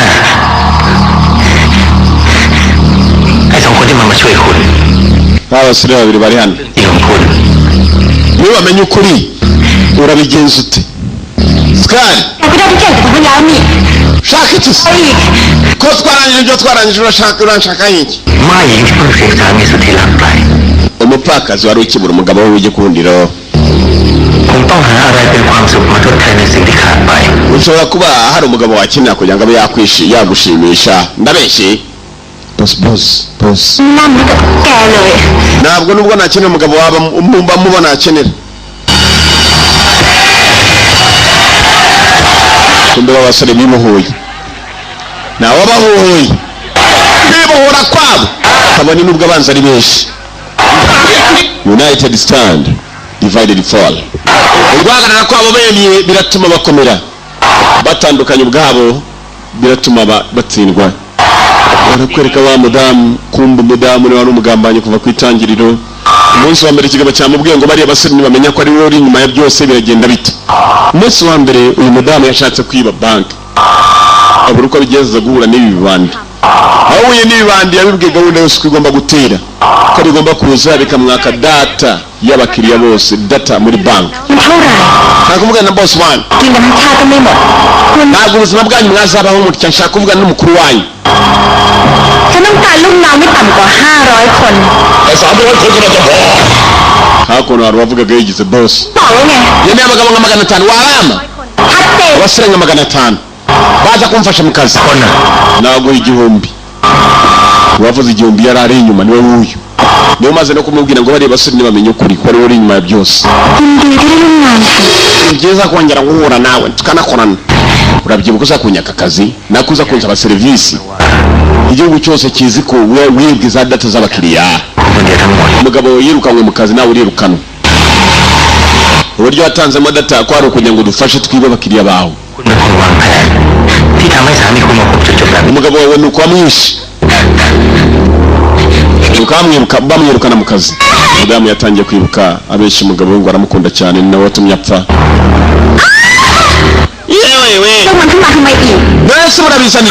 ไอ้สองคนที่มาช่วยคุณ Abasore babiri bari hano. ที่ของคุณ Niba wamenye ukuri urabigenza ute? Skari. Shaka iki se? Ko twarangije urashaka iki? มาหญิงที่เพิ่งเสียสามีสุดที่รักไป Umupfakazi wari ukibura umugabo we w'igikundiro. คงต้องหาอะไรเป็นความสุขมาทดแทนในสิ่งที่ขาดไป Ushobora kuba hari umugabo wakenera kugira ngo abe yagushimisha. Ndabeshye. Boss. Ntabwo nubwo nakenera umugabo waba mubona akenera. Kumbe abasore bibohoye. Nawe abahoye. Bibohora kwabo. Kabone nubwo abanza ari benshi. United stand, divided fall. Urwagarara kwabo bemye biratuma bakomera. Batandukanye ubwabo biratuma batsindwa. Barakwereka wa mudamu kumba umudamu ni wari umugambanye kuva ku itangiriro. Umunsi wa mbere kigaba cyamubwiye ngo bari abasore ntibamenya ko ari we uri inyuma ya byose biragenda bite. Umunsi wa mbere uyu mudamu yashatse kwiba banki. Abura uko bigeze guhura n'ibibandi. Ahuye n'ibibandi yabibwiye gahunda yose ko igomba gutera. Ko rigomba kuza bikamwaka data y'abakiriya bose, data muri banki. Nakuvugana na boss one. Ntabwo ubuzima bwanyu mwazabaho mutya, nshaka kuvugana n'umukuru wanyu. ฉันต้องการลูกน้องไม่ต่ำกว่า500 คน แต่300 คนก็น่าจะพอ Hakuno hari uwavugaga yigize boss. บอกแล้วไง Yemeye abagabo nka 500 warama. ชัดเจน Abasore nka 500 baza kumfasha mu kazi. Naguha igihumbi. Uwavuze igihumbi yari ari inyuma niwe wuyu. Niyo maze no kumubwira ngo bari basore ntibamenye ukuri ko ari uri inyuma ya byose. ยินดีที่ได้ร่วมงานกัน Ni byiza kongera guhura nawe tukanakorana. Urabyibuka uza kunyaka akazi nakuza kunsaba serivisi. Igihugu cyose kizi ko wibwe za data z'abakiriya. Umugabo yirukanwe mu kazi nawe urirukanwa. Uburyo watanzemo data ko ari ukugira ngo dufashe twibe abakiriya bawe. Umugabo wawe ni uko wamwishe. Bamwirukana mu kazi. Mudamu yatangiye kwibuka abeshya umugabo we ngo aramukunda cyane nawe watumye apfa. Yewe เรื่องมันขึ้นมาทำไมอีก Nese murabizani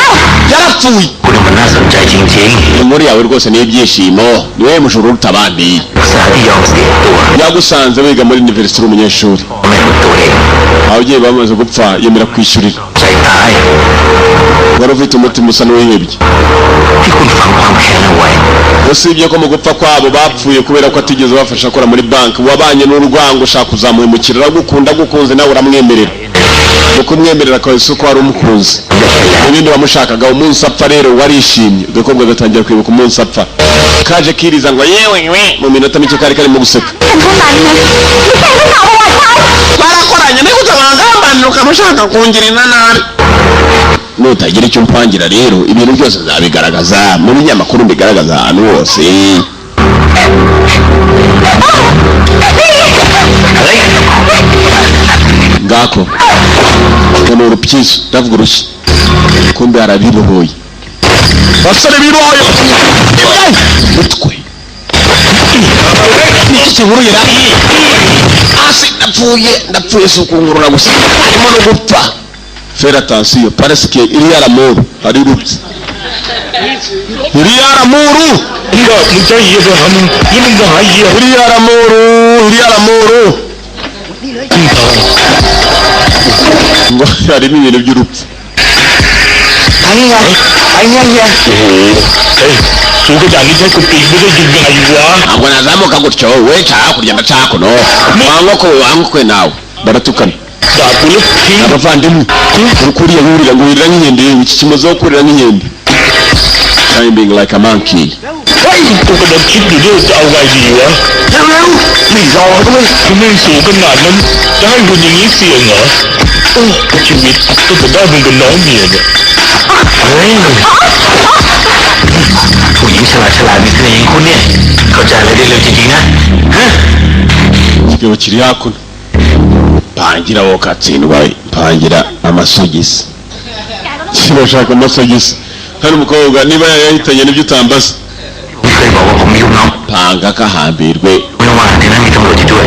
yarapfuye. มันน่าสนใจจริง muri yawe rwose ni ibyishimo niwe mujuru uruta abandi ๆสาที่ยอมเสียตัว yagusanze wiga muri university uri umunyeshuri ไม่รู้ตัวเอง ababyeyi bamaze gupfa yemera kwishyurira ใจตาย wari ufite umutima usa n'uwihebye ที่คุณฝังความแค้นเอาไว้ usibye ko mu gupfa kwabo bapfuye kubera ko atigeze bafasha akora muri banki wabanye n'urwango ushaka kuzamuhemukira aragukunda agukunze nawe uramwemerera mu kumwemerera akaba isuko wari umukunzi ibindi wamushakaga umunsi apfa rero warishimye agakobwa gatangira kwibuka umunsi apfa kaje kiriza ngo yewe mu minota mike kari karimo guseka ฉันเท่านั้นนะไม่ใช่ลูกสาวประวัติฉัน twarakoranye niba utabangambanira ukamushaka kungirira nabi nutagira icyo umpangira rero ibintu byose nzabigaragaza mu binyamakuru mbigaragaza ahantu hose ngako ni urupyiso ndavuga urushyi kumbe harabibohoye basore bibohoye mutwe niki kiburira hasi ndapfuye si ukungurura gusa harimo no gupfa fera atansiyo paresike iriya ramuru hari urupfu iriya ramuru 이거 문자이에서 하는 이문가 아이야. iriya ramuru ngo harimo ibintu by'urupfu 아니야 소개장이 자꾸 빙글을 증명하지고 ntabwo nazamuka gutyo we cyaha kurya ndacaha kuno wangokwe nawe baratukana 나불을 핑 abavandimwe kuriya wurira ngo wirira nk'inkende iki kimaze wo kurira nk'inkende climbing like a monkey 또가 너 집들이 싸우가지와 그는 소가 나는 짧은 영이 쓰여나 집이 또 그다음은 그 너미에네 ผู้หญิงฉลาดมีเสน่ห์คุณเนี่ยเข้าใจอะไรได้เร็วจริงๆนะฮะ kigabo kiri hakuno pangira wowe ukatsindwa pangira amasogisi kirashaka amasogisi hari umukobwa niba yahitanye n'ibyo utambaza ไม่เคยบอกว่าผมมีลูกน้อง panga kahambirwe ไม่ต้องมาที่นั่นมีตำรวจอยู่ด้วย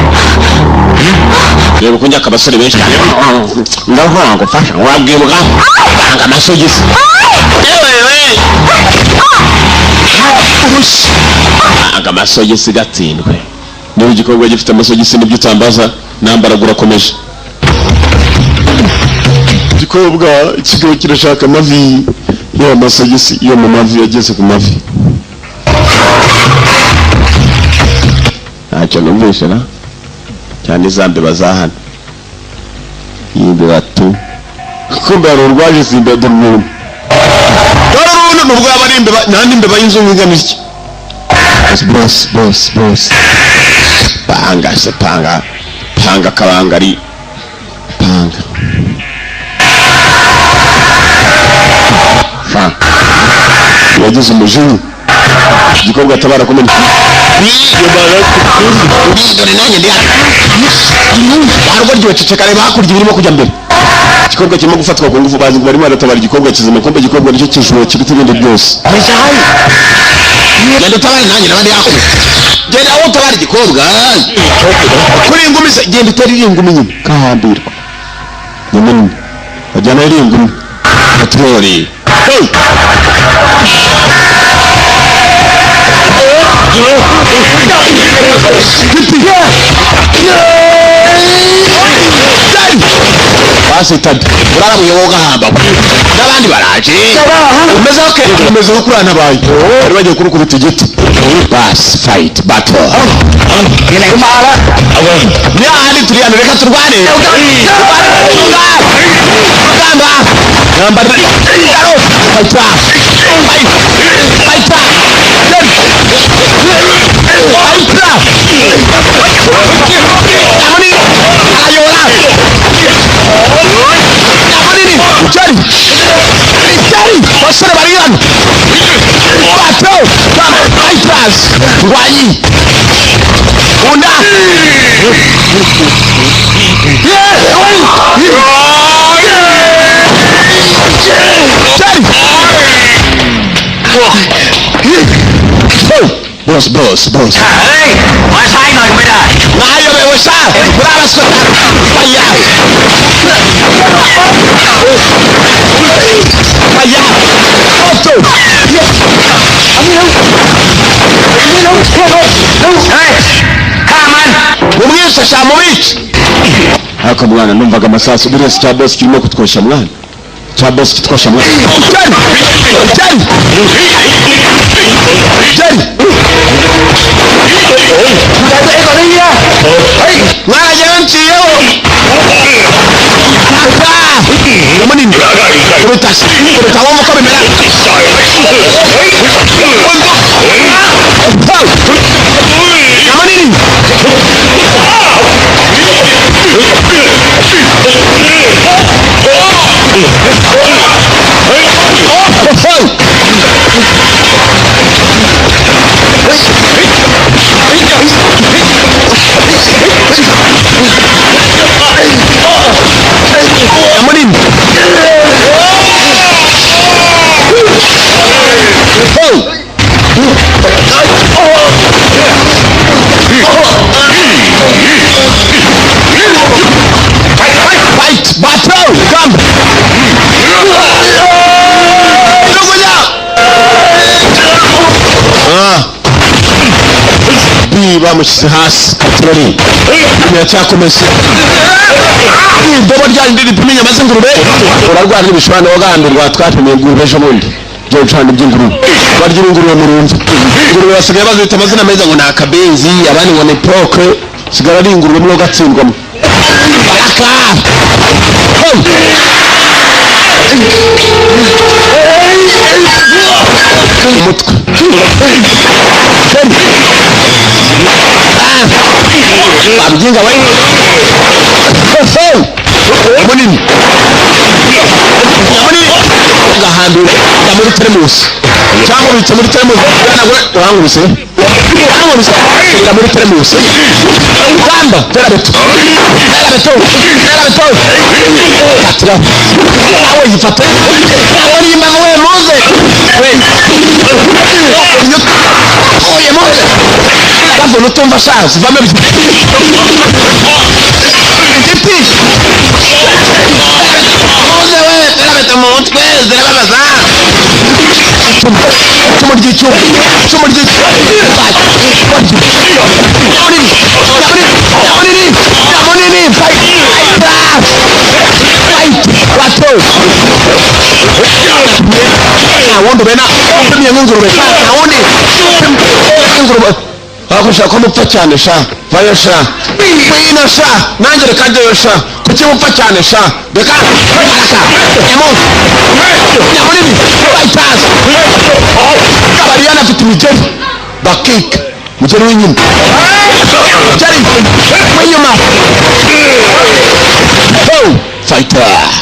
reba uko njyaka abasore benshi cyane ndahora ngufasha wabwibuka panga amasogisi panga amasogisi gatsindwe niba igikorwa gifite amasogisi n'ibyo utambaza nambaraga urakomeje igikobwa ikigabo kirashaka amavi y'ayo masogisi iyo mu mavi yageze ku mavi ntacyo numvishe na cyane za mbeba za hano y'imbeba tu kumbe hari urwaje si imbeba n'umuntu dore urundi nubwo yaba ari imbeba nta n'imbeba y'inzungu igana iki boss panga se panga kabangari panga yagize umujinya igikobwa atabara kumenya dore nanjye ndi hano barwo ryoceceka reba hakurya birimo kujya mbere igikobwa kirimo gufatwa ku ngufu bazi ngo barimo baratabara igikobwa kizima kumbe igikobwa nicyo kishuwe kiruta ibindi byose genda utabare nanjye n'abandi hakurya genda aho utabara igikobwa kuri ingumi se genda utari ingumi nyine kahambirwa nyine bajyana ari ingumi patroli basitade urarabuye wowe ugahamba n'abandi baraje umeze nko kurana abaye bari bagiye kurukubita igiti basi fight battle ni ahandi turi hano reka turwane rugamba nambara basore bari hano bato fighters ngwanyi unda boss เฮ้ยมาใช้หน่อยก็ไม่ได้ ngayo bewe sa brava scottare sbagliato sbagliato 8 cyamubiki aka mwana numvaga amasasu buriya si cya boss kirimo kutwosha mwana cya boss kitwosha mwana Jari mwana yanciyeho munini urutasi urutaho muko bimera munini bamushyize hasi turari biracyakomeza idobo ryanyu ripima inyama z'ingurube urarwara n'ibishobora wagambirwa twapimiye ingurube ejo bundi byo gucana iby'ingurube barya ingurube mu runzu ingurube basigaye bazita amazina meza ngo ni akabenzi abandi ngo ni poke sigara ari ingurube mwo gatsindwamo umutwe babyinga we munini gahambira muri teremusi cyangwa ubitse muri teremusi nawe uranguruse muri teremusi gamba terabeto katira nawe yifate nawe nimba we muze oye muze kavu nutumva shazi vame igiti muze we terabeto mu mutwe zirababaza cumu ry'icyuma wundi bena upimye nk'ingurube wundi ingurube wakushaka ko mupfa cyane sha vayo sha mwino sha nanjye reka njyeyo sha kuki mupfa cyane sha reka nyamunini bayitazi bariyana afite imigeri bakika mugeri w'inyuma mugeri w'inyuma fighter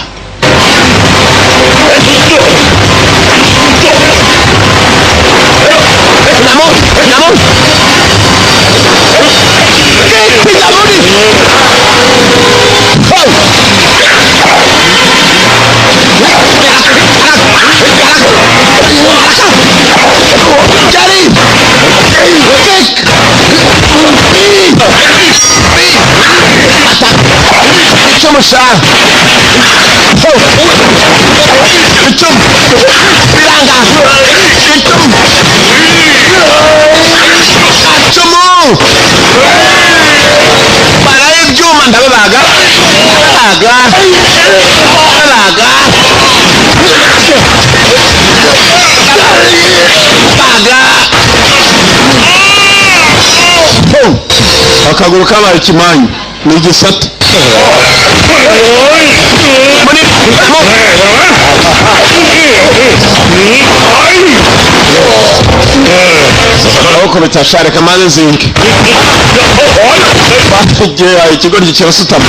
Musa Itum Piranga Itum Acumu Baraye ibyuma ndababaga akaguru kabaye ikimanyu ni igisate Oko bitashare kamaze zinki batugiye ikigo kirasutama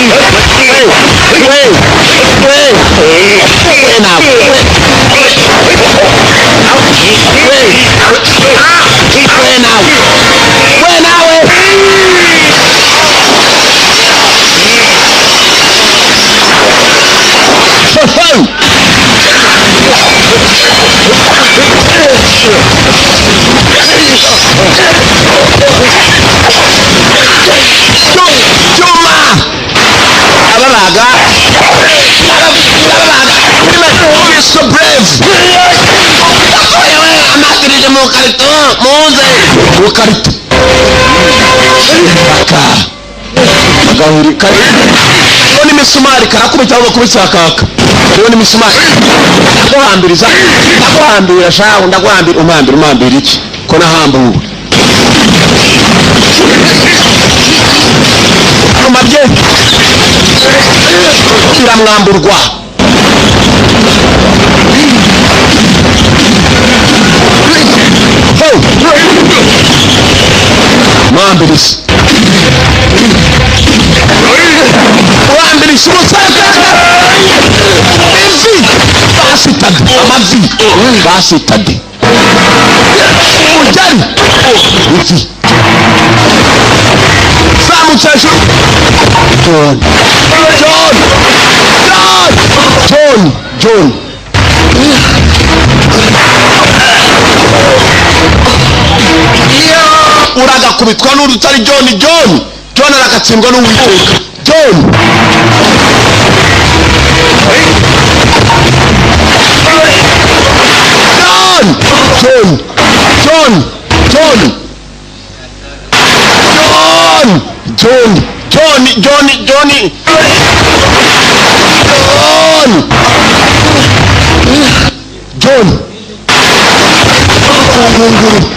so brave amatirije mu karito muze mu karito gahuri kariho n'imisumari karakubita aho bakubise akaka kariho n'imisumari ndaguhambirira shaho umhambira iki ko nahambuwe umabye iramwamburwa mwambirisi umusaka ivi amavi basitade umujyari ivi zamukesha John uragakubitwa n'urutari John aragatsindwa n'uwiteka John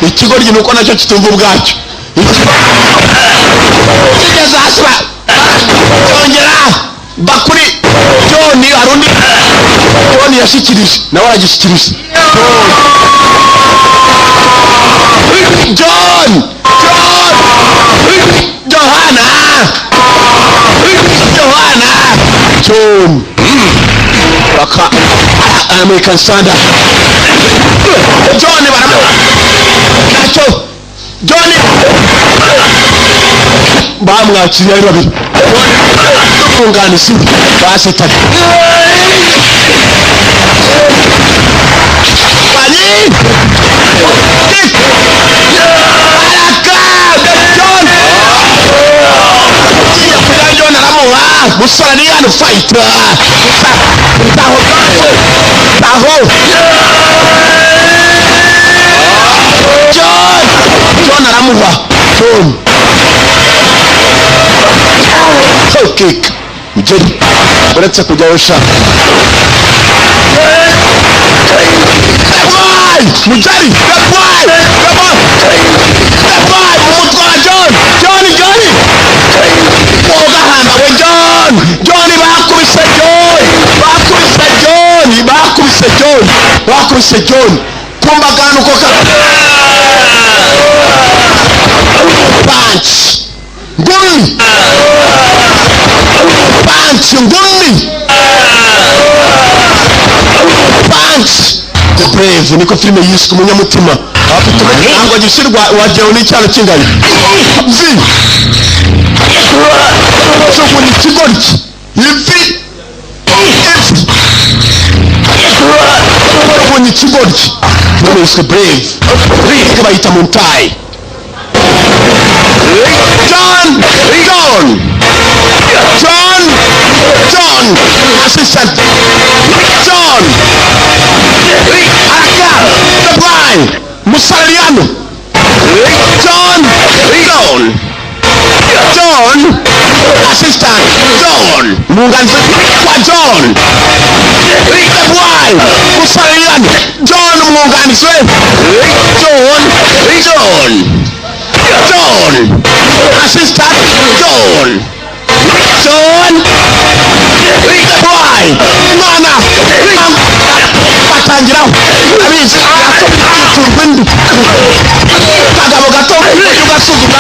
ikigoryi nuko nacyo kitumva ubwacyo kigeze hasi cyongera bakuri John harundi John yashikirije nawe aragishyikirije John baka American standard John nacyo John bamwakiriye ari babiri kunganisi basitanye musore ni hano fight John aramuha kick mujeri uretse kujya usha mujeri umutwe wa John ugahamba we John bakubise John kumba gano koka punch the brave niko filime yiswe umunyamutima afite ngo gishyirwa wajeho n'icyaro kingana cyo ni kigoryi ivi ni kigoryi filime yiswe brave bayita Montai John assistant John the blind Musaliano John assistant John munganzi kwa John the blind Musaliano John munganzi John assistant John why mwana batangiraho abizi turwindi kagabo gato ugasuzuma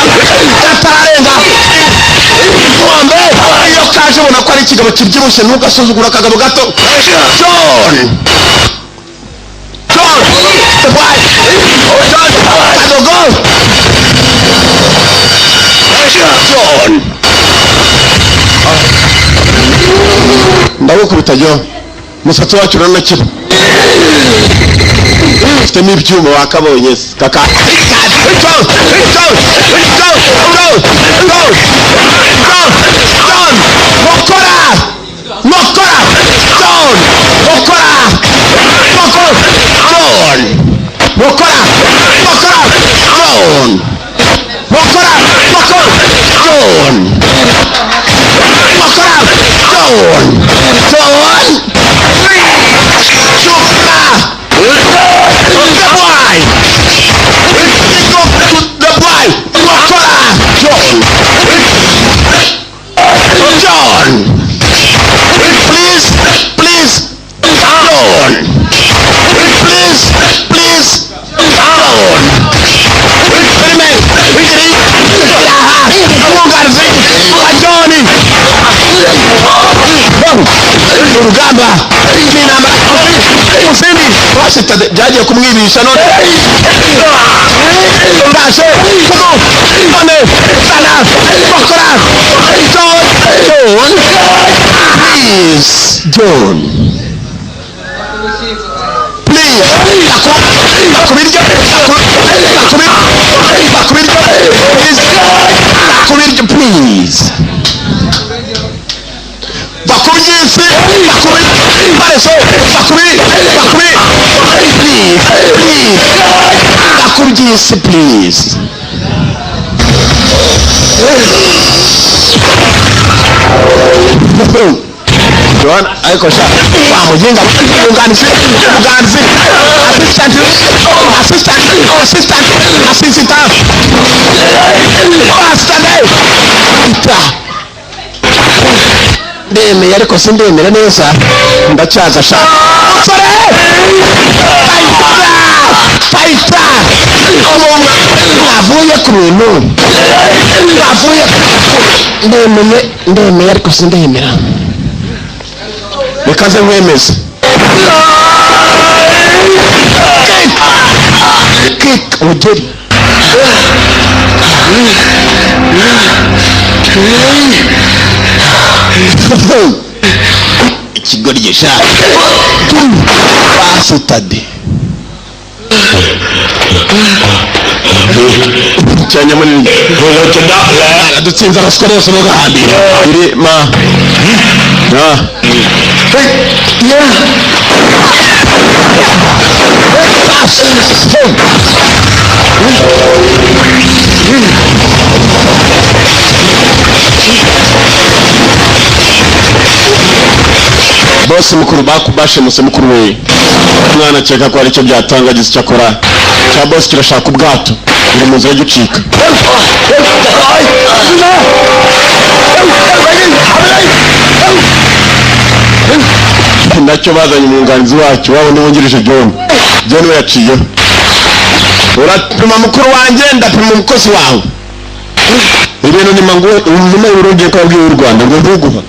katararenga mwambe iyo kaje ubona ko ari ikigabo kibyibushye ntugasuzugura kagabo gato John why kadogo John ndabukubita John musatsi wacu urana kiba ufite n'ibyuma wakabonye kaka John John. urugamba n'inama umusimbi wasitade byagiye kumwibisha none ndashe none sana bakora John please John please bakubiryo please bakubiyese bareso bakubiyese please John ariko sha bamuginga unganize assistant ndemeye ariko sindemera neza ndacyaza sha fighter avuye ku bintu ndemeye ariko sindemera bikaze mwemeze kick ugeri ikigoryi sha basutade cyane muri dutsinze abasore bose no gahambira iri ma bosi mukuru bakubashe muse mukuru we mwana cyeka ko ari cyo byatangagize cyakora cya bosi kirashaka ubwato ngo muze gucika nacyo bazanye umwunganizi wacyo wabo niwungirije John we yaciyeho urapima mukuru wanjye ndapima umukozi wawe ibintu ni mangu nyuma y'urugiye ko abwiye u Rwanda ngo ntuguha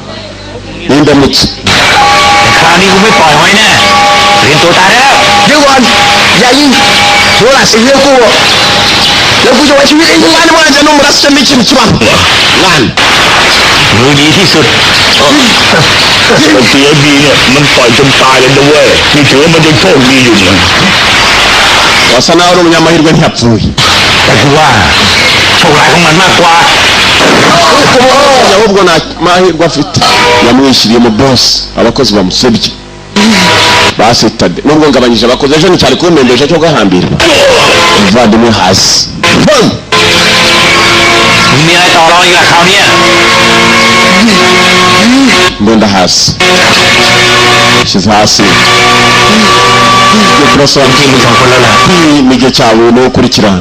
n'indamutse Kali cũng mới pòi hoài nè Riêng tụi ta đó Chứ còn Dạ gì Tôi là sự yêu của Nếu cô cho ai chú ý Nhưng anh mà cho nó một đắt chân đi chìm chìm Ngàn Người gì thì sụt มันเสียดีเนี่ยมันปล่อยจนตายเลยนะเว้ยนี่ถือว่ามันยังโชคดีอยู่นะ Wasana uri umunyamahirwe ntiyapfuyeแต่คือว่าโชคร้ายของมันมากกว่า ahubwo nta mahirwe afite yamwishyiriye mu boss abakozi bamusebye basitade nubwo ngabanyije abakozi ejo nticyari kumendesha cyo gahambira muvandimwe hasiมีอะไรต่อรองอีกล่ะคราวนี้ mbunda hasi shyize hasi kurasa ทีมมึงสองคนแล้วล่ะ n'igihe cyawe no gukurikirana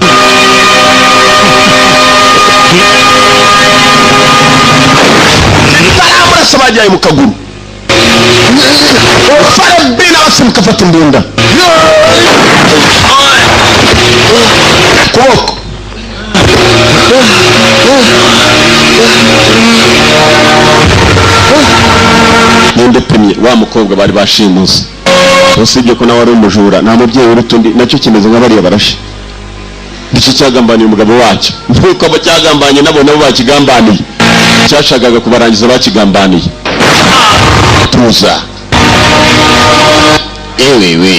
baramurasa bajyaye mu kaguru farabina basimbuka afata imbunda kuboko ninde pemye wa mukobwa bari bashimuse usibye ko nawe ari umujura nta mubyeyi urutundi nacyo kimeze nk'abariya barashe nicyo cyagambaniye umugabo wacyo nuko abo cyagambanye nabo bakigambaniye cyashakaga kubarangiza bakigambaniye tuza ewewe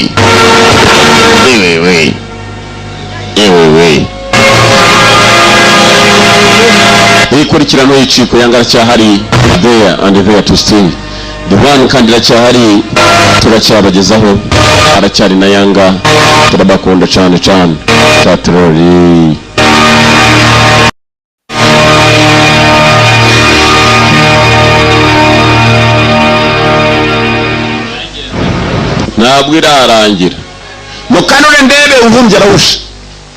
ikurikirano y'iciko yanga cyahari there and there to stay the one kandi racyahari turacyabagezaho aracyari na yanga turabakunda cyane tatrori ntabwo irarangira mukanure ndebe ubumbye arahusha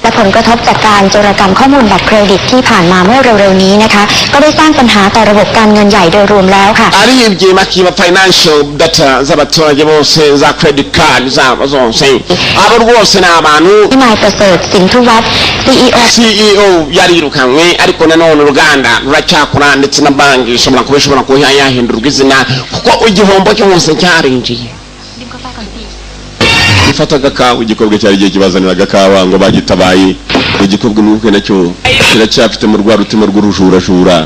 และผลกระทบจากการโจรกรรมข้อมูลบัตรเครดิตที่ผ่านมาเมื่อเร็วๆนี้นะคะก็ได้สร้างปัญหาต่อระบบการเงินใหญ่โดยรวมแล้วค่ะ aribye makiba financial data z'abaturage bose za credit card zabo zose abo rwose ni abantu ที่นายประเสริฐสินธุวัฒน์ CEO yarirukanwe ariko nanone uruganda ruracyakora ndetse na banki ishobora kuba yahindurwa izina kuko igihombo cyose cyarinjiye ifata agakawa igikorwa cyari gihe kibazanira agakawa ngo bagitabaye igikorwa n'ubukwe nacyo kiracyafite mu rwa rutima rw'urujurajura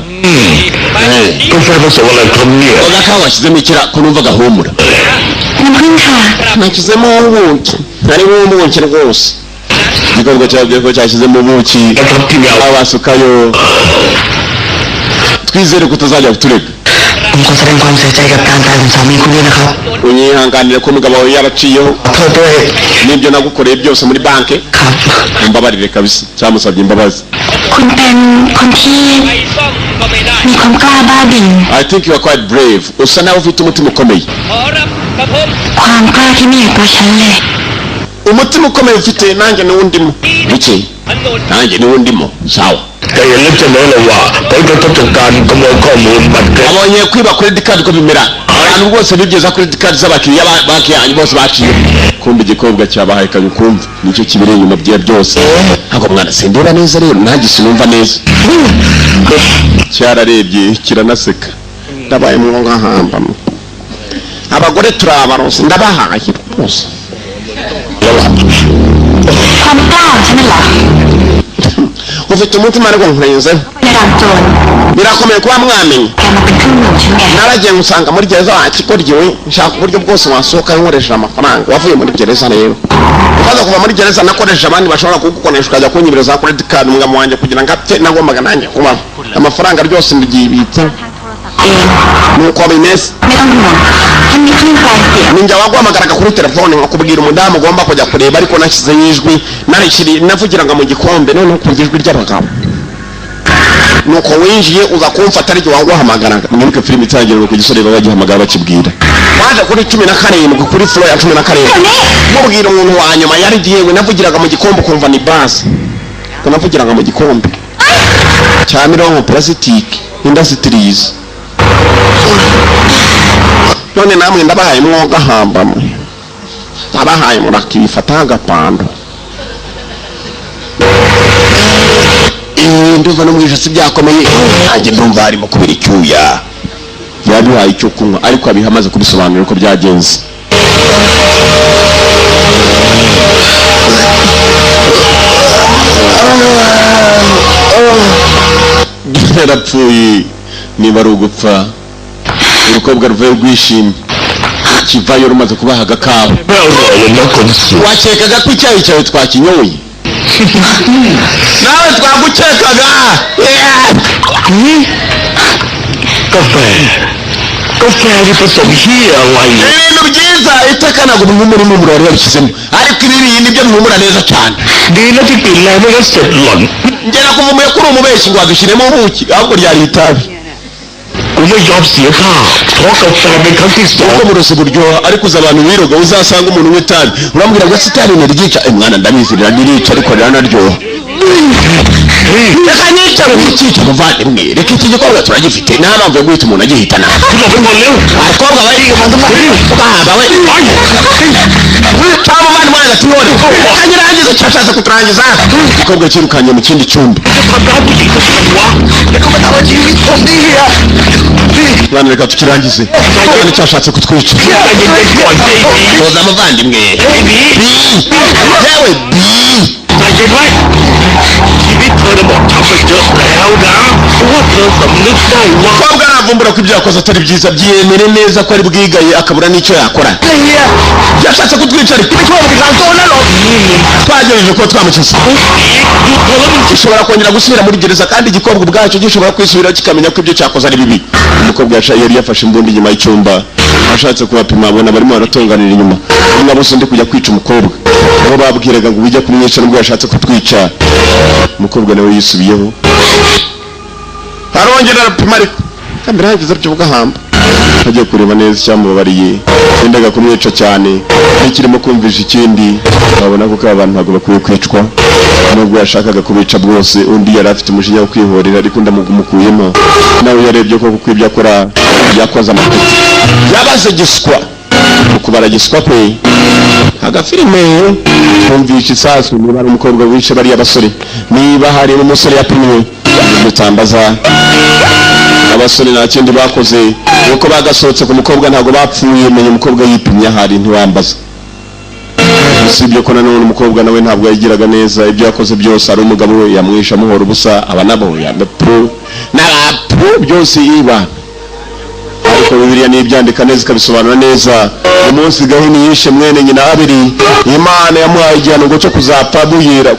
agakawa washyizemo ikira ko numva gahumura nakizemo ubuki harimo ubuki rwose igikorwa cyabwiye ko cyashyizemo ubuki abasukayo twizere ko tutazajya kuturega ผมขอแสดงความเสียใจกับการตายของสามีคุณด้วยนะครับ unyihanganire ko umugabo wawe yaraciyeho ขอโทษด้วย n'ibyo nagukoreye byose muri banki ครับ umbabarire kabisa cyamusabye imbabazi คุณเป็นคนที่มีความกล้าบ้าบิ่น I think you are quite brave usa nawe ufite umutima ukomeye ความกล้าที่ไม่อยากตัวฉันเลย umutima ukomeye ufite nanjye niwundimo bike nanjye niwundimo sawa แต่เห็นแล้วจะรู้เลยว่าผลกระทบจากการขโมยข้อมูลบัตรเครดิต abonye kwiba credit card ko bimera abantu bose bigeza credit card z'abakiriya banki yanyu bose baciye kumva igikobwa cyabahaye kanyu kumva nicyo kibiri inyuma bye byose ntabwo mwana sindeba neza rero nanjye sinumva neza cyararebye kiranaseka ndabaye mu ngahamba abagore turabaronse ndabahaye bose ความกล้าใช่ไหมล่ะ ufite umutima ariko nkurenzeho ในรางโจร birakomeye kuba mwamenye แกมาเป็นเครื่องมือฉันไง naragiye ngusanga muri gereza wakikoryewe nshaka uburyo bwose wasohoka nkoresheje amafaranga wavuye muri gereza rero umaze kuva muri gereza nakoresheje abandi bashobora kugukoresha ukajya kunyibiriza credit card umugabo wanjye kugira ngo apfe nagombaga nanjye kubaho amafaranga ryose ndigibitse nuko bimeze ไม่ต้องห่วงฉันมีคลื่นปลายเสียง ninjye waguhamagaraga kuri telefone nkakubwira umudamu ugomba kujya kureba ariko nashyizeho ijwi navugiraga mu gikombe noneho kumva ijwi ry'abagabo nuko winjiye uza kumfata ariko waguhamagaraga mwibuke filime itangirira ku gisore bagihamagara bakibwira waje kuri 17 kuri floor ya 17 mubwira umuntu wa nyuma yari giyewe navugiraga mu gikombe kumva ni base ko navugiraga mu gikombe cya mirongo plastic industries none namwe ndabahaye mwoga hambamwe abahaye murakibifata agapando nduva no mwijasi byakomeye nanjye ndumva harimo kubira icyuya yaduhaye icyo kunywa ariko abiha amaze kubisobanura uko byagenze yarapfuye niba ari ugupfa urukobwa ruvuye rwishimye kivayo rumaze kubaha agakawa wakekaga ko icyayi cyawe twakinyoye nawe twagukekagaกาแฟที่ผสมเหี้ยอะไร ibintu byiza iteka ntabwo bihumura impumuro wari wabishyizemo ariko ibi nibyo bihumura neza cyane ดีนะที่กลิ่นแรงไม่งั้นเสร็จหล่อน ngera kuvumuye kuri umubeshyi ngo wadushyiremo ubuki ahubwo ryari itabi กูไม่ยอมเสียท่าเพราะกาแฟเป็นครั้งที่สอง uko burozi buryoha ariko uza abantu biroga uzasanga umuntu w'itabi urambwira ngo sitari niryica mwana ndabizi riranica ariko riranaryoha reka nicare ntikica muvandimwe reka iki gikorwa turagifite nta mpamvu yo guhita umuntu agihitana คุณบอกไปหมดแล้ว abakobwa bari ugahamba we cyangwa umuvandimwe hagati none agirangiza cyashatse kuturangiza igikobwa kirukanye mu kindi cyumba ทำร้ายผู้หญิงคนไหนวะแล้วก็มาทำให้ชีวิตผมนี่เฮีย mwana reka tukirangize kandi cyashatse kutwica ใจเย็นๆก่อนใจดี toza muvandimwe yewe bi ใจเย็นไว้ชีวิตเธอน่ะบอกช้ำไปเยอะแล้วนะเพราะว่าเธอสำนึกได้ว่า umukobwa aravumbura ko ibyo yakoze atari byiza byiyemere neza ko ari bwigaye akabura n'icyo yakora เฮีย yashatse kutwica ariko ไม่ชอบเป็นการโจรนะหรอก twagerageje kuba twamukiza หยุดเธอแล้วมึง gishobora kongera gusubira muri gereza kandi igikobwa ubwacyo gishobora kwisubiraho kikamenya ko ibyo cyakoze ari bibi umukobwa yari yafashe imbunda inyuma y'icyumba ashatse kubapima abona barimo baratunganira inyuma umwe bose undi kujya kwica umukobwa aho babwiraga ngo ujya kumwica nubwo yashatse kutwica umukobwa nawe yisubiyeho arongera arapima ariko kandi birangiza byo bugahamba agiye kureba neza icyamubabariye yendaga kumwica cyane ntikirimo kumvisha ikindi babona ko abantu ntabwo bakwiye kwicwa nubwo yashakaga kubica bwose undi yari afite umujinya wo kwihorera ariko ndamugumukuyemo nawe yarebye ko kuko ibyo akora yakoze amakosa yabaze giswa ukubara giswa kwe agafilime kumvisha isasu niba ari umukobwa wice bariya basore niba hari umusore yapimwe gutambaza abasore nta kindi bakoze nuko bagasohotse ku mukobwa ntabwo bapfuye menye umukobwa yipimye ahari ntiwambaza usibye ko nanone umukobwa nawe ntabwo yagiraga neza ibyo yakoze byose ari umugabo we yamwisha amuhora ubusa aba nabo yamepro n'abapro byose yiba ariko Bibiliya nibyandika neza ikabisobanura neza umunsi Gahini yishe mwene nyina Abeli Imana yamuhaye igihano ngo cyo kuzapfa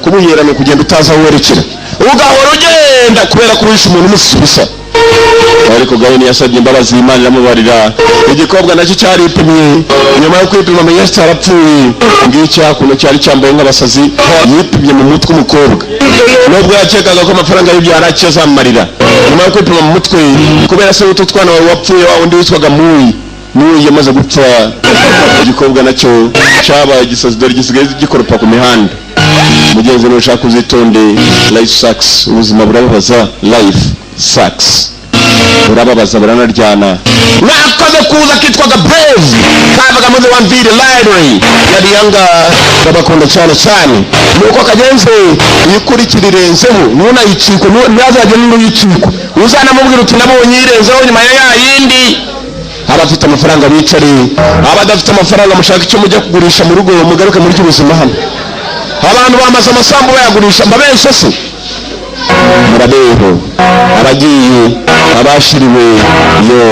kubuyera ni kugenda utaza werekera ugahora ugenda kubera kurisha umuntu umusubisa ariko Gahini yasabye imbabazi Imana iramubarira igikobwa nacyo cyaripimye nyuma yo kwipima amenye cyarapfuye ngiki hakuno cyari cyambaye nk'abasazi yipimye mu mutwe umukobwa nubwo yakekaga ko amafaranga y'ibyo yarakiye azamarira nyuma yo kwipima mu mutwe kubera se utu twana wari wapfuye wa undi witwaga Muyi yamaze gupfa igikobwa nacyo cyabaye igisazi dore gisigaye gikoropa ku mihanda mugenzi we ushaka uzitonde life sucks ubuzima burababaza life sucks burababaza buranaryana nakoze kuza kitwaga brave kabaga muri one video library yari yanga babakunda cyane cyane nuko kagenze yikurikirirenzeho nuna yiciko ntazajye n'uyiciko uzanamubwira uti nabonye yirenzeho nyuma ya yindi abafite amafaranga bicare abadafite amafaranga mushaka icyo mujya kugurisha mu rugo mugaruke muri cy'ubuzima hano abantu bamaze amasambu bayagurisha mbabeshe se murabeho abagiye abashiriwe yo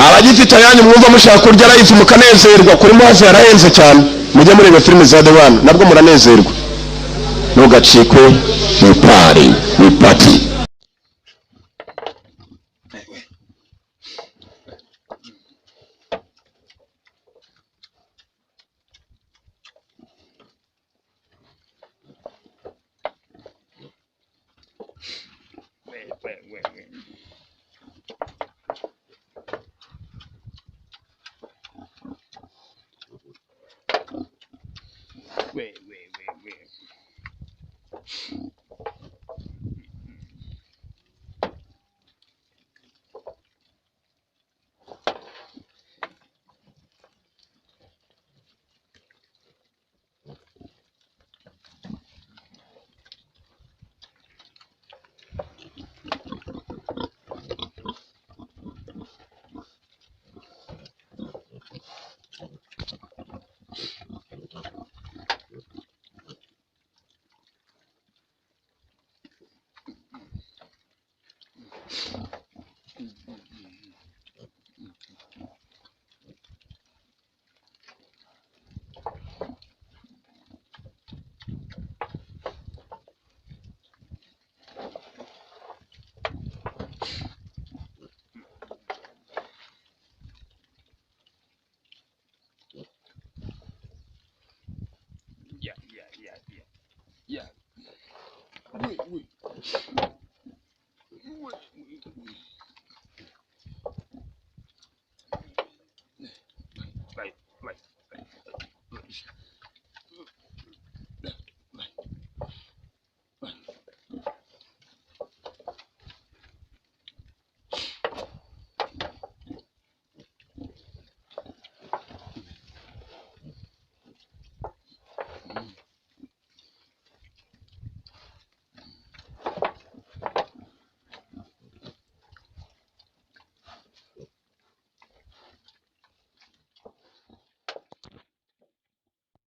abagifite ayanyu mwumva mushaka kurya life mukanezerwa kuri muhazi yarahenze cyane mujye mureba filime za The One nabwo muranezerwa ntugacikwe ni party Yeah. Wait.